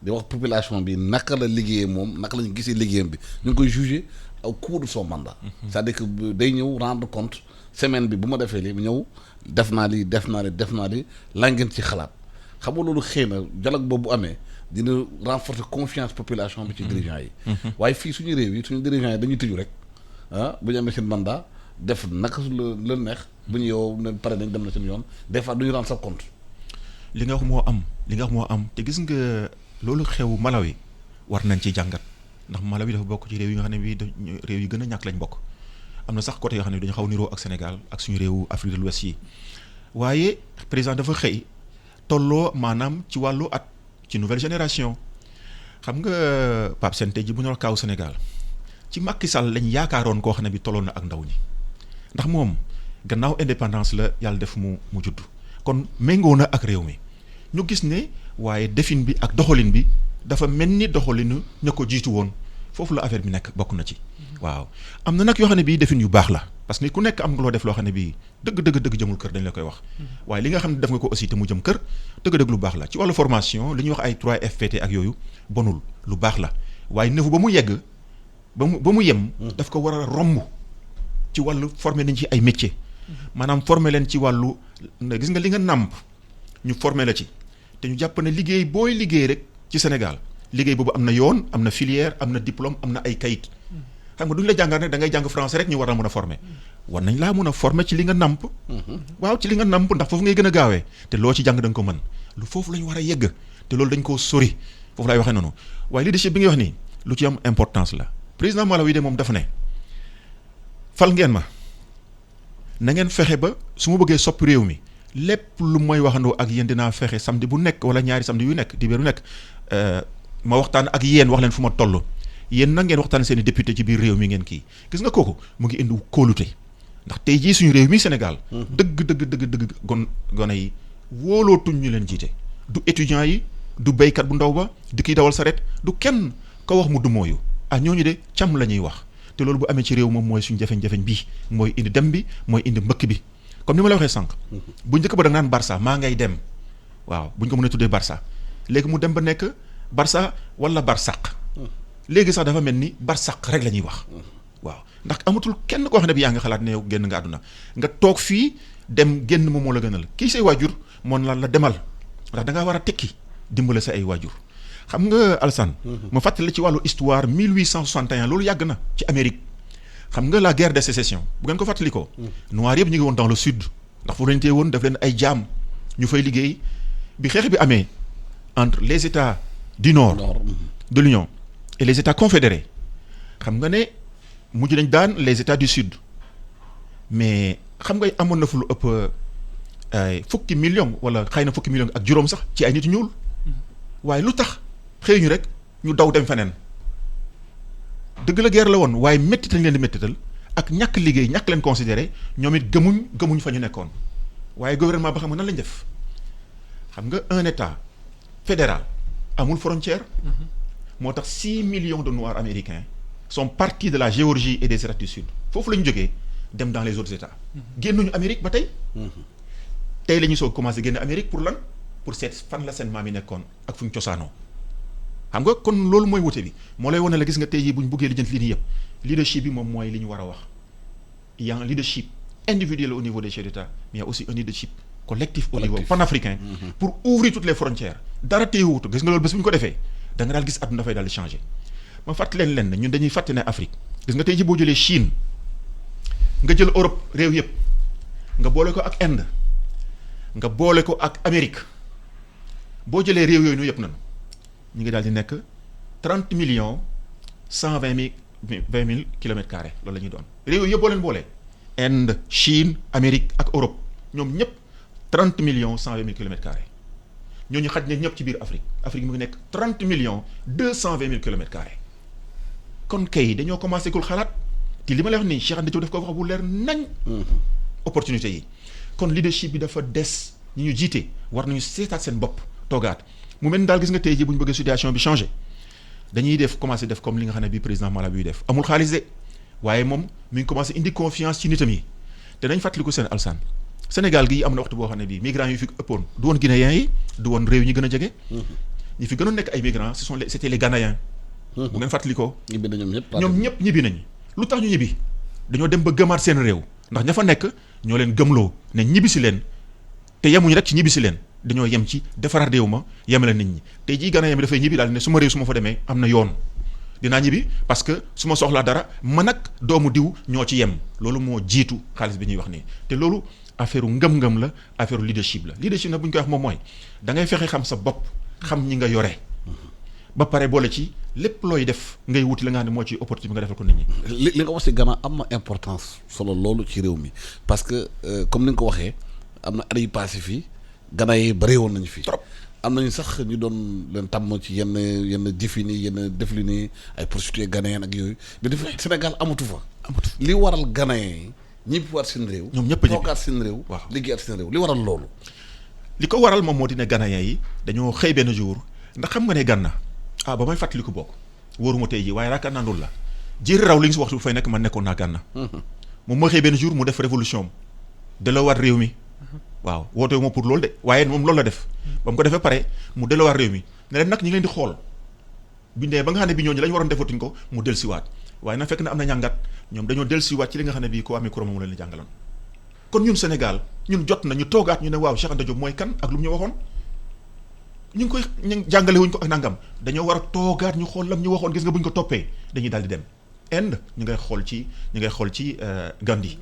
di wax population bi naka la liggéeyee moom naka la ñu gisee liggéeyam bi ñu ngi koy juger au cours de son mandat. c'est-à-dire que day ñëw rendre compte semaine bi bu ma defee lii ñëw def naa li la ngeen ci xalaat xam nga loolu xëy na dialogue boobu amee dina renforcer confiance population bi ci dirigeants yi. waaye fii suñu réew yi suñu dirigeants yi dañuy tëju rek bu ñu amee seen mandat def naka su la neex bu ñu yow ne pare nañ dem na seen yoon des fois du ñu rendre sa compte. li nga wax moo am te gis nga loolu xew Malawi war nañ ci jàngat ndax Malawi dafa bokk ci réew yi nga xam ne bii réew yi gën a ñàkk lañ bokk am na sax côté yoo xam ne dañu xaw niroo ak Sénégal ak suñu réewu Afrique de l'Ouest yi waaye président dafa xëy tolloo maanaam ci wàllu at ci nouvelle génération xam nga Pape Sène tey ji bu ñu wax kaaw Sénégal ci Macky Sall lañ yaakaaroon koo xam ne bi tolloon na ak ndaw ñi ndax moom gannaaw indépendance la yàlla def mu judd kon méngoo na ak réew mi ñu gis ne waaye defin bi ak doxalin bi dafa mel ni doxalinu ña ko jiitu woon foofu la affaire bi nekk bokk na ci waaw am na nag yoo xam ne bii defin yu baax la parce que ku nekk am nga loo def loo xam ne bii dëgg jëmul kër dañ la koy wax waaye li nga xam ne def nga ko aussi te mu jëm kër dëgg lu baax la ci wàllu formation li ñuy wax ay 3FPT ak yooyu bonul lu baax la waaye niveau ba mu yegg ba mu yem daf ko war a romb ci wàllu former nañ ci ay métier maanaam former leen ci wàllu gis nga li nga nàmp ñu former la ci te ñu jàpp ne liggéey booy liggéey rek ci Sénégal liggéey boobu am na yoon am na filière am na diplôme am na ay kayit xam nga duñu la jàngal rek da ngay jàng français rek ñu war a mën a former war nañ laa mën a former ci li nga nàmp waaw ci li nga nàmp ndax foofu ngay gën a gaawee te loo ci jàng da nga ko mën lu foofu la ñu war a yegg te loolu dañ koo sori foofu laay waxee noonu waaye leadership bi nga wax nii lu ci am importance la président Malawi de moom dafa ne fal ngeen ma na ngeen fexe ba su ma bëggee soppi réew mi lépp lu mooy waxandoo ak yéen dinaa fexe samedi bu nekk wala ñaari samedi yu nekk dibéer bu nekk ma waxtaan ak yéen wax leen fu ma toll yéen nag ngeen waxtaan seen i député ci biir réew mi ngeen kii gis nga kooku mu ngi indi kóolute ndax tey jii suñu réew mi Sénégal dëgg gone yi wóolootuñ ñu leen jiite du étudiant yi du béykat bu ndaw ba di kiy dawal saret du kenn ko wax mu du mooyu ñooñu de càmm la ñuy wax te loolu bu amee ci réew moom mooy suñu jafeñ-jafeñ bii mooy indi dem bi mooy indi mbëkk bi comme ni ma la waxee sànq bu njëkk ba da nga naan Barça maa ngay dem waaw buñ ko mën a tuddee Barça léegi mu dem ba nekk Barça wala Barsaq léegi sax dafa mel ni Barsaq rek la ñuy wax waaw ndax amatul kenn koo xam ne bi yaa nga xalaat ne yow génn nga àdduna nga toog fii dem génn moom moo la gënal kii say waajur moon la demal ndax da ngaa war a tekki dimbale sa ay waajur xam nga Alassane ma fàttali ci wàllu histoire 1861 loolu yàgg na ci Amérique xam nga la guerre de sécession bu ngeen ko fàttali ko noir yëpp ñu ngi woon dans le sud ndax foofu lañ tee woon daf leen ay jaam ñu fay liggéey bi xeex bi amee entre les états du nord de l'Union et les états confédérés xam nga ne mujj nañ daan les états du sud mais xam nga amoon na fu lu ëpp ay fukki millions wala xëy na fukki millions ak juróom sax ci ay nit ñuul waaye lu tax xëy ñu rek ñu daw dem feneen dëgg la guerre la woon waaye métti lañ leen di méttital ak ñàkk liggéey ñàkk leen considéré ñoom it gëmuñ fa ñu nekkoon waaye gouvernement ba xam nga nan lañ def xam nga un état fédéral amul frontière moo tax 6 millions de noirs américains sont partis de la Géorgie et des états du sud foofu la ñu jógee dem dans les autres états génnuñu Amérique ba tey la ñu soog commencé génn Amérique pour lan pour seet fan la seen maam yi nekkoon ak fu ñu cosaanoo xam nga kon loolu mooy wute bi moo lay wane la gis nga tey jii bu ñu buggee lijjanti lii nii yëpp leadership bi moom mooy li ñu war a wax il y a un leadership individuel au niveau des chefs d'État mais il y a aussi un leadership collectif au niveau panafricain pour ouvrir toutes les frontières dara téyewutu gis nga loolu bés bu ñu ko defee da nga daal gis àdduna dafay daal di changer ma fàttali leen ñun dañuy fàtte ne Afrique gis nga tey jii boo jëlee Chine nga jël Europe réew yëpp nga boole ko ak Inde nga boole ko ak Amérique boo jëlee réew yooyu yëpp nañu ñu ngi daal di nekk 30 millions 120 000 kilomètres carrés loolu la ñuy doon réew yooyu yëpp boo leen boolee Inde Chine Amérique ak Europe ñoom ñëpp 30 millions 120 000 kilomètres carrés ñooñu xaj na ñëpp ci biir Afrique mu ngi nekk 30 millions 220 000 kilomètres carrés kon kay dañoo commencé kul xalaat te li ma lay wax nii Cheikh Anta Diop daf ko wax bu leer nañ opportunité yi kon leadership bi dafa des ñi ñu jiite war nañu seetaat seen bopp toogaat mu mel ni daal gis nga tey jii bu ñu bëggee situation bi changé dañuy commencé def comme li nga xam ne bii président Malawi bi def amul xaalis de waaye moom mi ngi commencé indi confiance ci nitam yi te nañ fàttaliku seen Alassane Sénégal gi am na waxtu boo xam ne bii migrants yi fi ëppoon du woon guinéens yi du woon réew ñi gën a jege. ñi fi gënoon nekk ay migrants c'était les Ghanéens. bu ngeen fàttalikoo. ñibbi na ñoom ñëpp ñibbi nañ lu tax ñu ñibbi dañoo dem ba gëmaat seen réew ndax ña fa nekk ñoo leen gëmloo ne ñibbi si leen te yemuñu rek ci ñibbi si leen dañoo yem ci defaraat réew ma yemale nit ñi tey jii Ghanéen bi dafay ñibbi daal ne su ma réew su ma fa demee am na yoon dinaa ñibbi parce que su ma soxlaa dara man ak doomu diw ñoo ci yem loolu moo jiitu xaalis bi ñuy wax nii te loolu affaire ngëm-ngëm la affaire leadership la leadership nag bu ñu koy wax moom mooy da ngay fexe xam sa bopp xam ñi nga yore ba pare boole ci lépp looy def ngay wuti la nga xam ne moo ci opportunité nga defal ko nit ñi. li nga wax ci Ghana am na importance solo loolu ci réew mi parce que comme ni nga ko waxee am na at yu passé fii Ghana yi bari woon nañu fii. trop am nañu sax ñu doon leen tàmm ci yenn jëfin yi yenn deflin yi ay prostituées ghanéennes ak yooyu mais dafa Sénégal amatu fa. li waral Ghanéen yi ñibbiwaat seen réew. ñoom ñëpp a ñibbi toogaat seen réew. waaw liggéeyaat seen réew li waral loolu. li ko waral moom moo di ne Ghanéen yi dañoo xëy benn jour ndax xam nga ne Ghana ba may fàttali ko bokk wóoruma tey ji waaye yaakaar naa loolu la jéeri raw li nga si waxtu bu fay nekk man nekkoon naa Ghana. moom moo xëy benn jour mu def révolution am delloowaat réew mi. waaw woote wu ma pour loolu de waaye moom loolu la def ba mu ko defee pare mu delloowaat réew mi ne leen nag ñi ngi leen di xool bindee ba nga xam ne bi ñooñu la ñu waroon defatuñ ko mu dellusiwaat waaye na fekk na am na ñàngat ñoom dañoo dellusiwaat ci li nga xam ne bii ko amee kuréel moom la leen jàngaloon. kon ñun Sénégal ñun jot na ñu toogaat ñu ne waaw Cheikh Anta Diop mooy kan ak lu mu ñu waxoon ñu ngi koy jàngale wuñ ko ak nangam dañoo war a toogaat ñu xool lam ñu waxoon gis nga buñ ko toppee dañuy daal di dem Inde ñu ngay xool ci Gandhi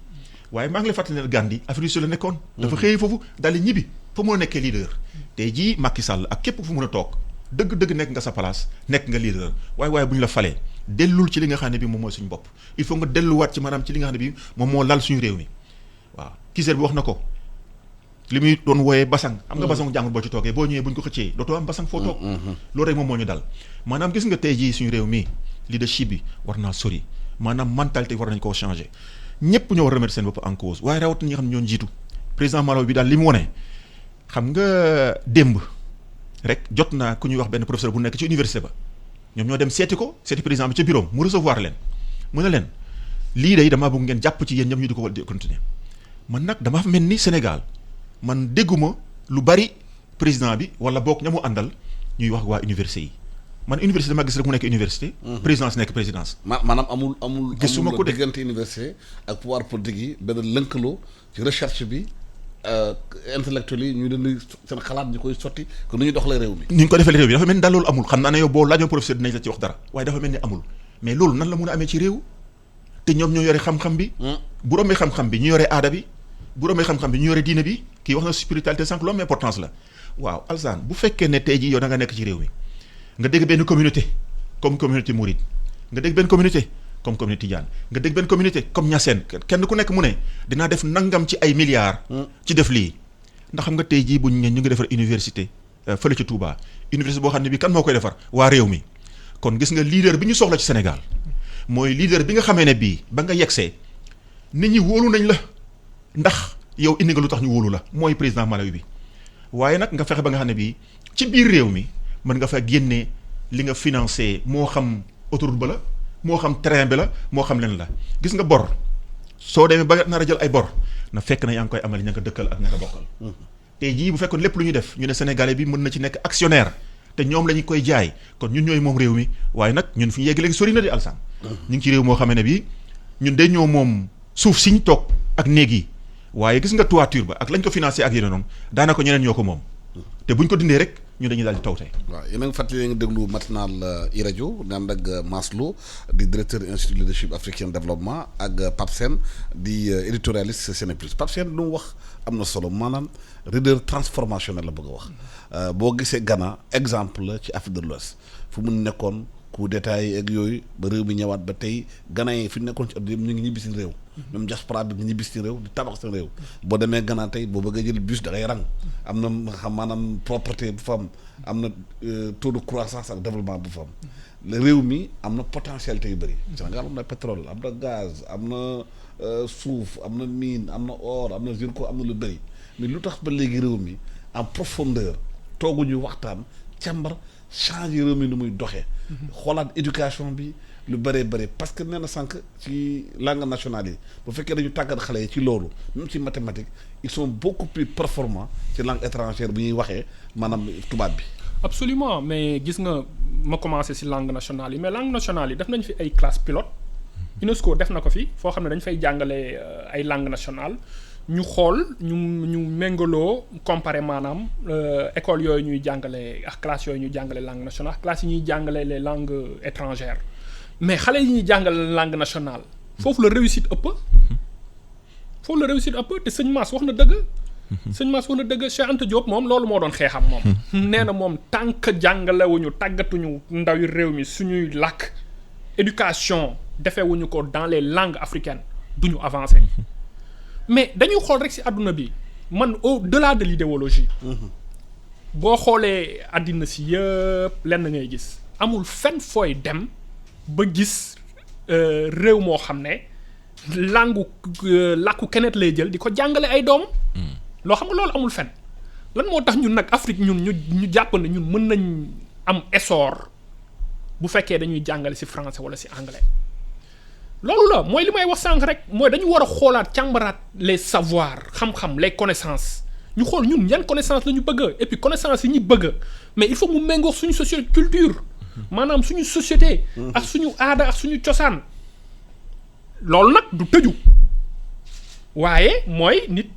waaye maa ngi lay fàttali ne Gandhi Afrique du Sud la nekkoon. dafa xëy foofu daal di ñibbi fa mu nekkee leader. tey jii Macky Sall ak képp fu mun a toog dëgg-dëgg nekk nga sa place nekk nga leader waaye bu ñu la falee dellul ci li nga xam ne bi moom mooy suñu bopp il faut nga delluwaat ci maanaam ci li nga xam ne bi moom moo lal suñu réew mi waaw kiseer bi wax na ko li muy doon wooyee basang am nga basang jàngul boo ci toogee boo ñëwee bu ñu ko xëccee dootoo am basang foo toog loolu rek moom moo ñu dal maanaam gis nga tey jii suñu réew mi leadership bi war naa sori maanaam mentalité war nañ koo changer ñëpp ñoo war a remettre seen bopp en cause waaye rawat ñi nga xam ne ñoo jiitu président Malawi bi daal li mu wone xam nga démb rek jot naa ku ñuy wax benn professeur bu nekk ci université ba ñoom ñoo dem seeti président bi ca bureau mu recevoir leen mu ne leen lii day damaa bëgg ngeen jàpp ci yéen ñëpp ñu di ko continuer man nag dama mel ni Sénégal man dégguma lu bari président bi wala boog ña mu àndal ñuy wax waa université yi man université dama gis rek mu nekk université. présidence nekk présidence. maanaam amul. gisuma ko de diggante université ak pouvoir politique yi benn lëkkaloo ci recherche bi intellectuels yi ñu leen seen xalaat ñu koy sotti que nu ñu doxalee réew mi. ni ñu ko defee réew mi dafa mel ni daal loolu amul xam naa ne yow boo laajoon professeur dinañ la ci wax dara waaye dafa mel ni amul mais loolu nan la mun a amee ci réew te ñoom ñoo yore xam-xam bi. bu romee xam-xam bi ñu yore aada bi bu romee xam-xam bi ñu yore diine bi kii wax na spiritualité sànq lu am importance la waaw Alsaan bu fekkee ne tey jii yow da nga nekk ci réew mi nga dégg benn communauté comme communauté Mouride nga dégg benn communauté comme communauté Tidiane nga dégg benn communauté comme Niassène kenn ku nekk mu ne dinaa def nangam ci ay milliards. ci def lii ndax xam nga tey jii bu ñu ngi defar université fële ci Touba université boo xam ne bii kan moo koy defar waa réew mi kon gis nga leader bi ñu soxla ci Sénégal mooy leader bi nga xamee ne bii ba nga yegsee nit ñi wóolu nañ la ndax yow indi nga lu tax ñu wóolu la mooy président Malawi bi waaye nag nga fexe ba nga xam ne bii ci biir réew mi. mën nga fa génne li nga financé moo xam autoroute ba la moo xam train bi la moo xam leen la gis nga bor soo demee ba nar a jël ay bor na fekk na yaa ngi koy amal ña nga dëkkal ak ña nga bokkal. tey jii bu fekkoon lépp lu ñu def ñu ne Sénégalais bi mën na ci nekk actionnaire te ñoom la ñu koy jaay kon ñun ñooy moom réew mi waaye nag ñun fi ñu yegg léegi sori na di Alsaan. ñu ngi ci réew moo xamee ne bii ñun de ñoo moom suuf si ñu toog ak néeg yi waaye gis nga toiture ba ak lañ ko financé ak yeneen noonu daanaka ñeneen ñoo ko moom te buñ ko dindee rek. ñu dañuy daal di tawte. waaw yéen a ngi fàttali nga déglu matinal iRadio di ànd ak Maslo di directeur institut leadership africain développement ak Pape Sène di éditorialiste Sénéplus Pape Sène lu mu wax am na solo maanaam leader transformationnel la bëgg a wax boo gisee Ghana exemple la ci Afrique de l'Ouest fu mu nekkoon coup d'état yi ak yooyu ba réew mi ñëwaat ba tey Ghana yi fi ñu nekkoon ci àdduna yëpp ñu ngi ñibbi si réew. même diaspora bi ñu ñibbi si réew di tabax seen réew boo demee Ghana tey boo bëggee jël bus da ngay rang am na xam maanaam propreté bu fa am na taux de croissance ak développement bu fa am réew mi am na potentialité yu bëri Sénégal am na pétrole am na gaz am na suuf am na mine am na or am na zircon am na lu bëri mais lu tax ba léegi réew mi en profondeur tooguñu waxtaan càmbar changer réew mi nu muy doxee xoolaat éducation bi lu bëree bëri parce que nee na sànq ci langue nationale yi bu fekkee dañu tàggat xale yi ci loolu même ci mathématique ils sont beaucoup plus performants ci langue étrangère bu ñuy waxee maanaam tubaab bi. absolument mais gis nga ma commencé ci langue nationale yi mais langue nationale yi def nañ fi ay classe pilote UNESCO def na ko fi foo xam ne dañ fay jàngale ay langue nationale ñu xool ñu méngaloo comparer maanaam école yooyu ñuy jàngale ak classe yooyu ñuy jàngale langue nationale classe yi ñuy jàngale les langues étrangères mais xale yi ñuy jàngale langue nationale foofu la réussite ëpp te sëñ Mass wax na dëgg. sëñ Mass wax na dëgg Cheikh Anta Diop moom loolu moo doon xeexam moom. nee na moom tant que jàngalewuñu tàggatuñu ndawi réew mi suñuy làkk éducation defewuñu ko dans les langues africaines duñu avancer. mais dañuy xool rek ci àdduna bi man au-delà de l'idéologie boo xoolee àddina si yëpp lenn ngay gis amul fenn fooy dem ba gis réew moo xam ne làkku keneen lay jël di ko jàngale ay doom loo xam nga loolu amul fenn lan moo tax ñun nag Afrique ñun ñu jàpp ne ñun mën nañ am essor bu fekkee dañuy jàngale ci français walla ci anglais loolu la mooy li may wax sànq rek mooy dañu war a xoolaat càmbaraat les savoirs xam-xam les connaissances ñu xool ñun yan connaissance la ñu bëgg et puis connaissance yi ñu bëgg mais il faut mu méngoo suñu culture maanaam suñu société ak suñu aada ak suñu cosaan loolu nag du tëju waaye mooy nit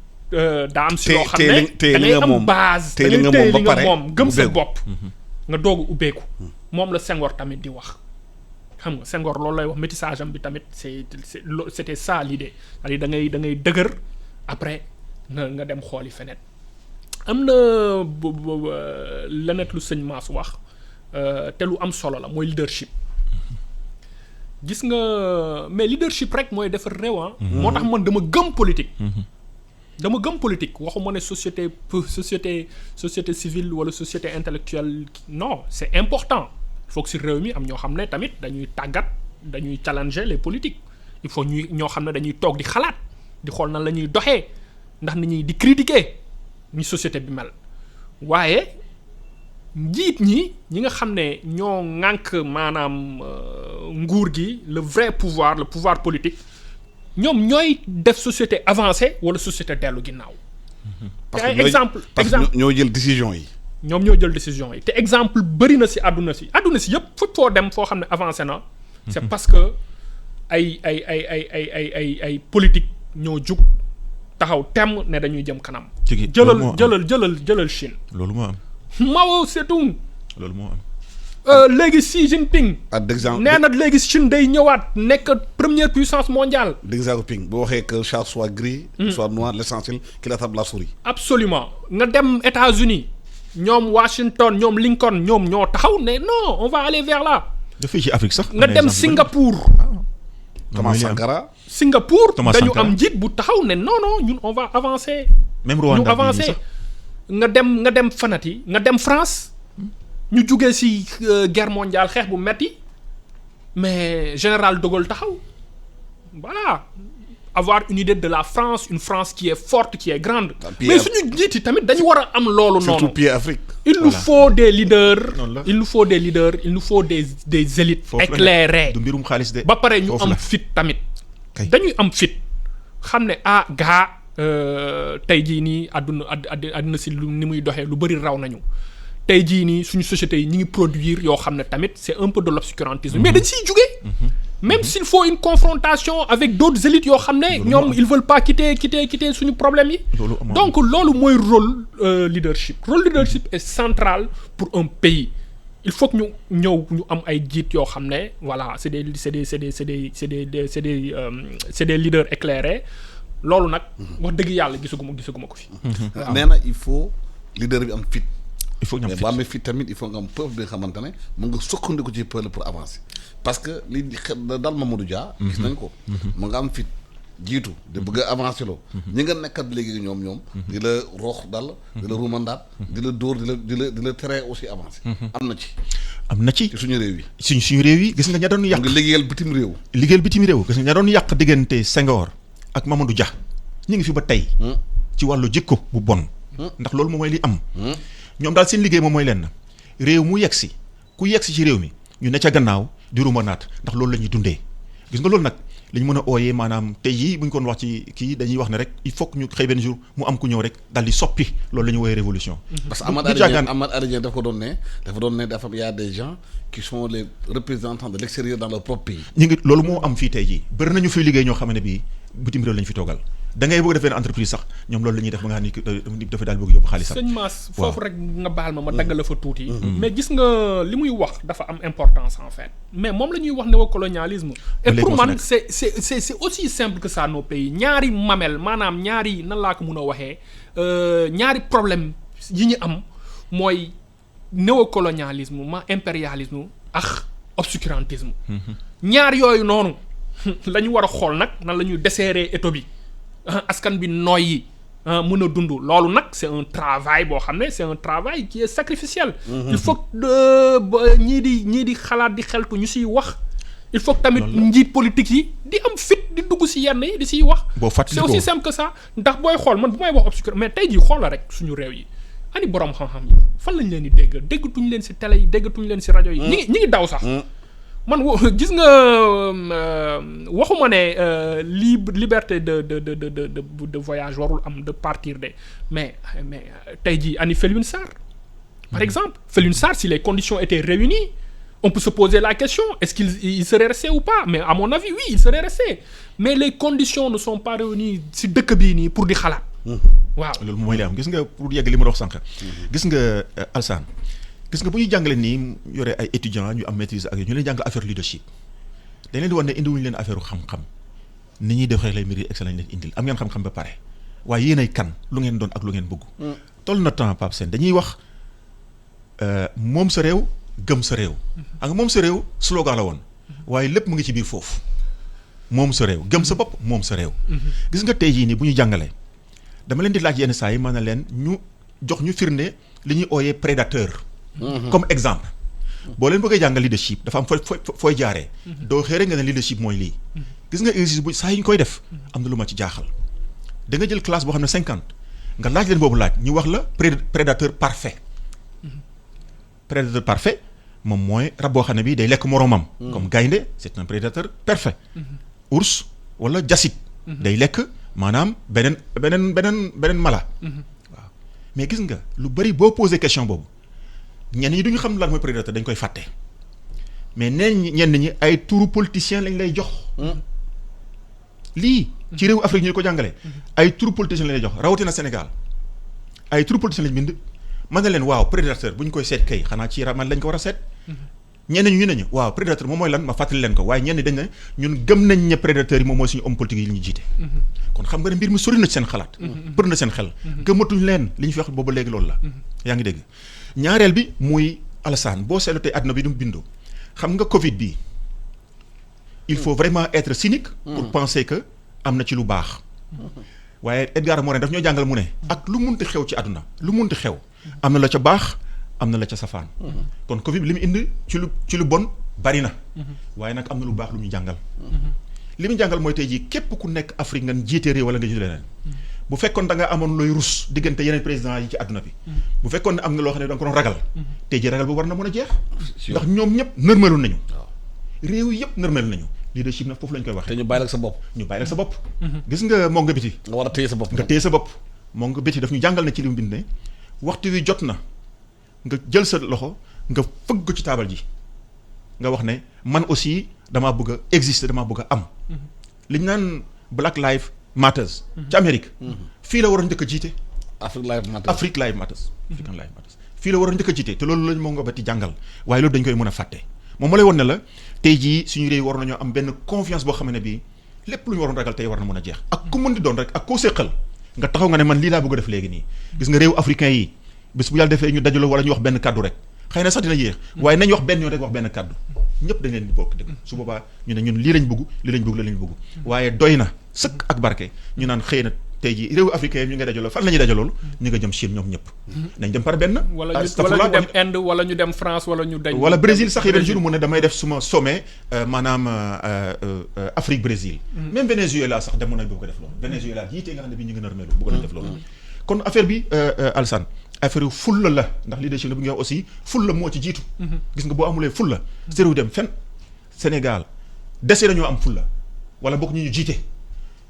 daa am si loo xam ne da ngay am base da ngay téye li nga moom gëm sa bopp nga doog a ubbeeku moom la Senghor tamit di wax xam nga Senghor loolu lay wax métissage am bi tamit c'était ça l'idée c'est-à-dire da ngay dëgër après nga dem xooli feneen am na leneen lu sëñ Mass wax te lu am solo la mooy leadership gis nga mais leadership rek mooy defar réew moo tax man dama gëm politique waxuma ne société civile wala société intellectuelle non c'est important il faut que si réew mi am ñoo xam ne tamit dañuy challenger les politiques il faut ñoo xam ne dañuy toog di xalaat di xool nan la ñuy doxee ndax nit ñi di critiquer ni société bi mel waaye njiit ñi nga xam ne ñoo ŋànk maanaam nguur gi le pouvoir politique ñoom ñooy def société avancée wala société dellu ginnaaw. parce que exemple ñoo jël décision yi. ñoom ñoo jël décision yi te exemple bëri na ci àdduna si yëpp fépp foo dem foo xam ne avancé na. c'est parce que ay politique ñoo jug taxaw temm ne dañuy jëm kanam. jëlal Chine. loolu moo am. Mao Zedong. loolu moo am. léegi Xi Jinping. d'exemple nee na léegi Chine day ñëwaat nekk première puissance mondiale. d'exemple boo waxee que chat soit gris. soit noir l'essentiel qu'il attrape la souris. absolument nga dem États-Unis ñoom Washington ñoom Lincoln ñoom ñoo taxaw ne non on va aller vers là. dafay ci Afrique sax. nga dem Singapour. Thomas Sankara. Singapour dañu am njiit bu taxaw ne non ñun on va avancer. même Rwanda ñu avancer nga dem fanati nga dem France. ñu jugee ci guerre mondiale xeex bu metti mais général de Gaulle taxaw voilà avoir une idée de la France une France qui est forte qui est grande. mais suñu njiit yi tamit dañu war a am loolu noonu. surtout pied Afrique. il nous faut des leaders. il nous faut des élites éclairées. du mbirum xaalis de. ba pare ñu am fit tamit. dañuy am fit xam ne tey jii nii àdduna si ni muy doxee lu bari raw nañu. tey jii nii suñu société yi ñu ngi produire yoo xam ne tamit c'est un peu de l'obscurantisme mais dañ siy jugee même s'il faut une confrontation avec d'autres élites yoo xam ne ñoom ils veulent pas quitter suñu problème yi donc loolu mooy rôle leadership est central pour un pays il faut que ñu am ay jiit yoo xam ne voilà c'est des leaders éclairés loolu nag wax dëgg yàlla gisaguma ko fi nee na il faut leader bi am fit. il faut ñu am fit mais boo amee fit tamit il faut nga am peuple bi nga xamante ne mën nga sukkandiku ci peuple pour avancer parce que li dal Mamadou Dia. gis nañ ko. mu nga am fit jiitu di bëgg a avancer loo. ñi nga nekkat léegi ñoom. di la roox dal. di la ruumandaat. di la dóor di la tere aussi avancer. am na ci. ci suñu réew yi. suñu réew yi gis nga ña doon yàq. nga liggéeyal bitim réew. gis nga ña doon yàq diggante Senghor ak Mamadou Dia ñu ngi fi ba tey. ci wàllu jikko bu bon. ndax loolu moom mooy li am. ñoom daal seen liggéey moom mooy lenn réew mu yegsi ku yegsi ci réew mi ñu ne ca gannaaw di rumanaat ndax loolu la ñuy dundee gis nga loolu nag li ñu mën a ooyee maanaam tey jii bu ñu koon wax ci kii dañuy wax ne rek il faut que ñu xëy benn jour mu am ku ñëw rek daal di soppi loolu la ñuy wooyee révolution parce que Ahmad Aridien dafa doon ne dafa y a des gens qui sont les représentants de l'extérieur dans leur propre pays. ñu ngi loolu moo am fii tey jii bëri nañu fi liggéey ñoo xam ne bii bitim réew lañu fi toogal da ngay bëgg def benn entreprise sax ñoom loolu la ñuy def ba nga xam ni dafa daal bëgg yóbbu xaalisam. sëñ Mass foofu rek nga baal ma dagg la fa tuuti. mais gis nga li muy wax dafa am importance en fait mais moom la ñuy wax néocolonialisme. et pour man c'est aussi simple que ça nos pays ñaari mamel maanaam ñaari nan laa ko mun a waxee ñaari problème yi ñu am mooy néocolonialisme impérialisme ak obscurantisme. ñaar yooyu noonu la ñu war a xool nag nan la ñuy desserrer étau bi. askan bi noyyi mën a dund loolu nag c'est un travail boo xam ne c'est un travail qui est sacrificiel. il faut que ñii di xalaat di xeltu ñu siy wax. il faut que tamit njiit politique yi di am fit di dugg si yenn yi di siy wax. c'est aussi simple que ça ndax booy xool man bu may wax obscur mais tey jii xool la rek suñu réew yi ani borom xam-xam yi fan lañ leen di déggatuñ leen si télé yi déggatuñ leen si rajo yi. ñi ngi daw sax. man gis nga waxuma ne liberté de voyage warul am de partir mais tey jii ani Felwine Sarr par exemple Felwine Sarr si les conditions étaient réunies on peut se poser la question est-ce qu'il serait resté ou pas mais à mon avis oui il serait resté mais les conditions ne sont pas réunies si dëkk bii nii pour di xalaat. waaw loolu mooy li am gis nga pour yegg li ma dox sànq. gis nga Alsaan gis nga bu ñuy jàngale nii yore ay étudiants ñu am maîtrise ak ñu leen jàngal affaire leadership dañ leen di wax ne indiwuñu leen affaire xam-xam ni ñuy def rek lay mbiri excellent leen indil am ngeen xam-xam ba pare waaye yéen ay kan lu ngeen doon ak lu ngeen bëgg. toll na temps Pape Sène dañuy wax moom sa réew gëm sa réew. ak moom sa réew slogan la woon waaye lépp mu ngi ci biir foofu moom sa réew gëm sa bopp moom sa réew. gis nga tey jii nii bu ñu jàngalee dama leen di laaj yenn saa yi maanaam leen ñu jox ñu firnde li ñuy ooyee prédateur. comme exemple boo leen bëggee jàngal leadership dafa am fooy jaaree doo xëy rek nga ne leadership mooy lii gis nga exercice bu saa yi ñu koy def am na lu ma ci jaaxal da nga jël classe boo xam ne 50 nga laaj leen boobu laaj ñu wax la prédateur parfait prédateur parfait moom mooy rab boo xam ne bii day lekk moroomam comme gaynde c'est un prédateur parfait ours wala jasit day lekk maanaam beneen mala waaw mais gis nga lu bari boo posé question boobu ñenn ñi duñu xam lan mooy prédateur dañ koy fàtte mais ñenn ñi ay turu politicien lañ lay jox lii ci réewu Afrique ñu ko jàngale ay turu politicien lañ lay jox rawatina Sénégal ay turu politicien lañ bind man na leen waaw prédateur bu ñu koy seet kay xanaa ci raman lañ ko war a seet ñenn ñu ne ñu waaw prédateur moom mooy lan ma fàttali leen ko waaye ñenn dañ ne ñun gëm nañ ne prédateur yi moom mooy suñu homme politique yi ñu jiite kon xam nga ne mbir mi sori na ci seen xalaat bëri na seen xel gëmatuñ leen li ñu fi wax boobu léegi loolu la yaa ngi dégg ñaareel bi muy Alassane boo seetlu tey àdduna bi du mu bindoo xam nga Covid bi il faut vraiment être cynique pour penser que am na ci lu baax waaye Edgar Morin daf ñoo jàngal mu ne ak lu munti xew ci àdduna lu munti xew am na la ca baax am na la ca safaan kon Covid bi li mu indi ci lu bon bari na waaye nag am na lu baax lu ñu jàngal li mu jàngal mooy tey jii képp ku nekk Afrique nga jiite réew wala nga jiite leneen bu fekkoon da nga amoon looy rus diggante yeneen président yi ci àdduna bi bu fekkoon ne am nga loo xam ne da nga ko doon ragal tey jii ragal bu war na mën a jeex ndax ñoom ñëpp nërmeelu nañu réew yëpp nërmeelu nañu leadership nag foofu lañ koy waxee te ñu bàyyi ak sa bopp gis nga moo nga biti nga war a téye sa bopp nga téye sa bopp moo nga biti daf ñu jàngal ne ci li mu bind ne waxtu wi jot na nga jël sa loxo nga fëgg ci taabal ji nga wax ne man aussi damaa bëgg a exister damaa bëgg a am li ñu naan Black Lives Matters ci Amérique fii la war a njëkk a jiite Afrique Lives Matters fii la war a njëkk a jiite te loolu lañ moo nga bati jàngal waaye loolu dañ koy mën a fàtte moom moo lay won ne la tey jii suñu réew war nañoo am benn confiance boo xam ne bii lépp lu ñu waroon ragal tey war na mën a jeex ak ku mën di doon rek ak koo séqal nga taxaw nga ne man lii laa bëgg a def léegi nii gis nga réew africain yi bis bu yàlla defee ñu dajaloo wala ñu wax benn kàddu rek xëy na sax dina yéex waaye nañ wax benn yoon rek wax benn kàddu ñëpp dañ leen di bokk dëgg su boobaa ñu ne ñun lii lañ bëgg lii lañ bëgg waaye doy na sëkk ak barke ñu naan xëy na tey jii réewu africain ñu ngay dajaloo fan la ñuy dajalool ñu nga jëm Chine ñoom ñëpp nañ dem par benn wala ñu dem Inde wala ñu dem France wala ñu dañ wala Brésil sax yeneen jour mu ne damay def suma sommet maanaam Afrique Brésil même Venezuela sax demoon nañ bëgg ko def loolu Venezuela yiitee nga xam ne bi ñu ngi narmeelu bëgg nañ def loolu kon affaire bi Alassane affaire yu fulla la ndax leadership la bu ngi wax aussi fulla moo ci jiitu gis nga boo amulee fulla sa réew dem fen Sénégal dese nañoo am fulla wala bokk ñu jiite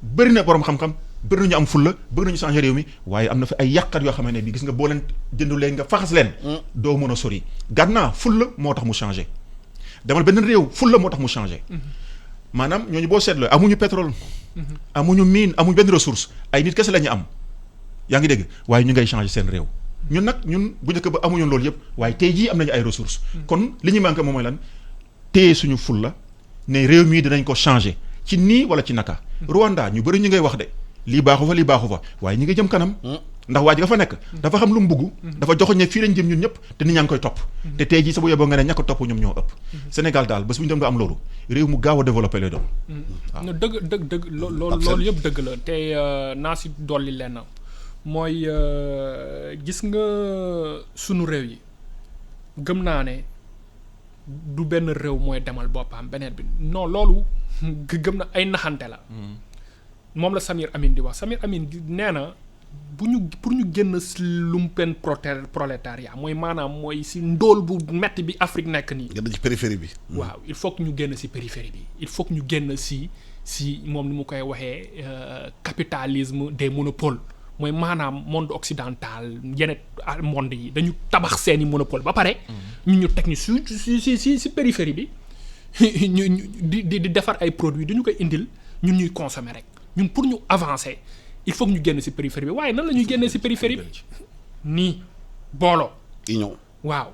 bëri na borom xam-xam bëri nañu am fulla bëgg nañu changer réew mi waaye am na fi ay yàqat yoo xam ne bi gis nga boo leen jëndulee nga faxas leen doo mën a sori Ghana fulla moo tax mu changer demal beneen réew fulla moo tax mu changer maanaam ñooñu boo seetloo amuñu pétrole amuñu mine amuñu benn ressource ay nit kese la ñu am yaa ngi dégg waaye ñu ngay changer seen réew ñun nag ñun bu njëkk ba amuñu loolu yëpp waaye tey jii am nañu ay ressources kon li ñu manqué moom mooy lan téye suñu fulla ne réew mii dinañ ko changer ci nii wala ci naka Rwanda ñu bëri ñu ngay wax de lii baaxu fa waaye ñi ngi jëm kanam ndax waa ji nga fa nekk dafa xam lu mu bugg dafa joxoñ ne fii lañ jëm ñun ñëpp te nit ñaa ngi koy topp te tey jii sa bu yeboo nga ne ñàkk topp ñoom ñoo ëpp Sénégal daal bés bu ñu dem nga am loolu réew mu gaaw a développé lay doon waaw dëgg loolu yëpp dëgg la te naa si dolli lenn mooy gis nga sunu réew yi gëm naa ne du benn réew mooy demal boppam beneen bi non loolu gëm na ay naxante la moom la Samir Amin di wax Samir Amin nee na pour ñu génn si lumpen prolétariat mooy maanaam mooy si ndóol bu metti bi Afrique nekk nii. génn ci périphérie bi. waaw il faut que ñu génn si périphérie bi il faut que ñu génn si moom ni mu koy waxee capitalisme des monopoles mooy maanaam monde occidental yeneen monde yi dañu tabax seeni monopole ba pare. ñu teg ñu si périphérie bi ñu di defar ay produits du ñu koy indil ñun ñuy consommer rek ñun pour ñu avancer. il faut que ñu génn ci périphérie bi waaye nan la ñuy génnee ci périphérie bi nii booloo. union waaw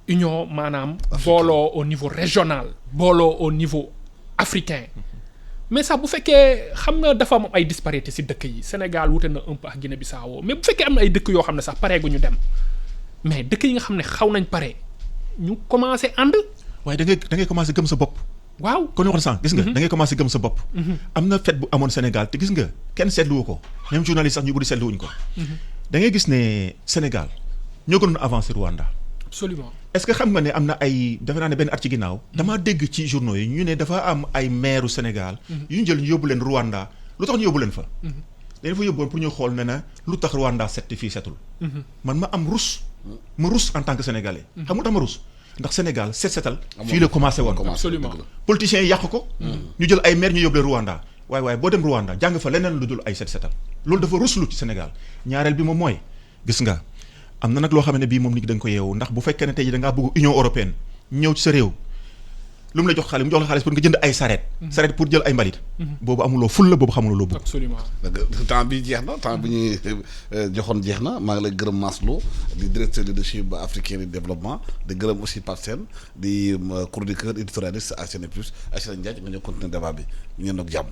union maanaam. booloo au niveau régional. booloo au niveau africain. mais sax bu fekkee xam nga dafa am ay disparité ci dëkk yi Sénégal wute na un peu ak Guinée-Bissau mais bu fekkee am na ay dëkk yoo xam ne sax pareegu ñu dem mais dëkk yi nga xam ne xaw nañ pare ñu commencé ànd. waaye da ngay commencé gëm sa bopp. waaw kon wax sànq gis nga da ngay commencé gëm sa bopp am na fête bu amoon Sénégal te gis nga kenn seetluwu ko même journaliste sax ñu bëri seetluwuñ ko da ngay gis ne Sénégal ñoo gënoon avancé Rwanda absolument est-ce que xam nga ne am na ay defe naa ne benn at ci ginnaaw damaa dégg ci journaux yi ñu ne dafa am ay maire Sénégal yu ñu jël ñu yóbbu leen Rwanda lu tax ñu yóbbu leen fa dañ fa yóbbu woon pour ñu xool ne na lu tax Rwanda set fii setul man ma am rus en tant que sénégalais xam nga tax ma rus ndax Sénégal setal fii la commencé woon absolument politiciens yi yàq ko ñu jël ay maire ñu yóbbu leen Rwanda waaye boo dem Rwanda jàng fa leneen lu dul ay setal loolu dafa ruslu ci Sénégal ñaareel bi moom mooy gis nga am na nag loo xam ne bii moom nit ki da nga ko yeewu ndax bu fekkee ne tey da ngaa bëgg Union européenne ñëw ci sa réew lu mu la jox xaalis mu jox la xaalis pour nga jënd ay sareet pour jël ay mbalit boobu amuloo ful la boobu xamuloo loo bëgg absolument temps bi jeex na temps bi ñuy joxoon jeex na maa ngi lay gërëm Maslo di directeur leadership africain de développement di gërëm aussi Pape Sène di chroniqueur éditorialiste à Séné Plus Aïcha Ndiaye nga ñëw continuer débat bi ñu ngeen nag jàmm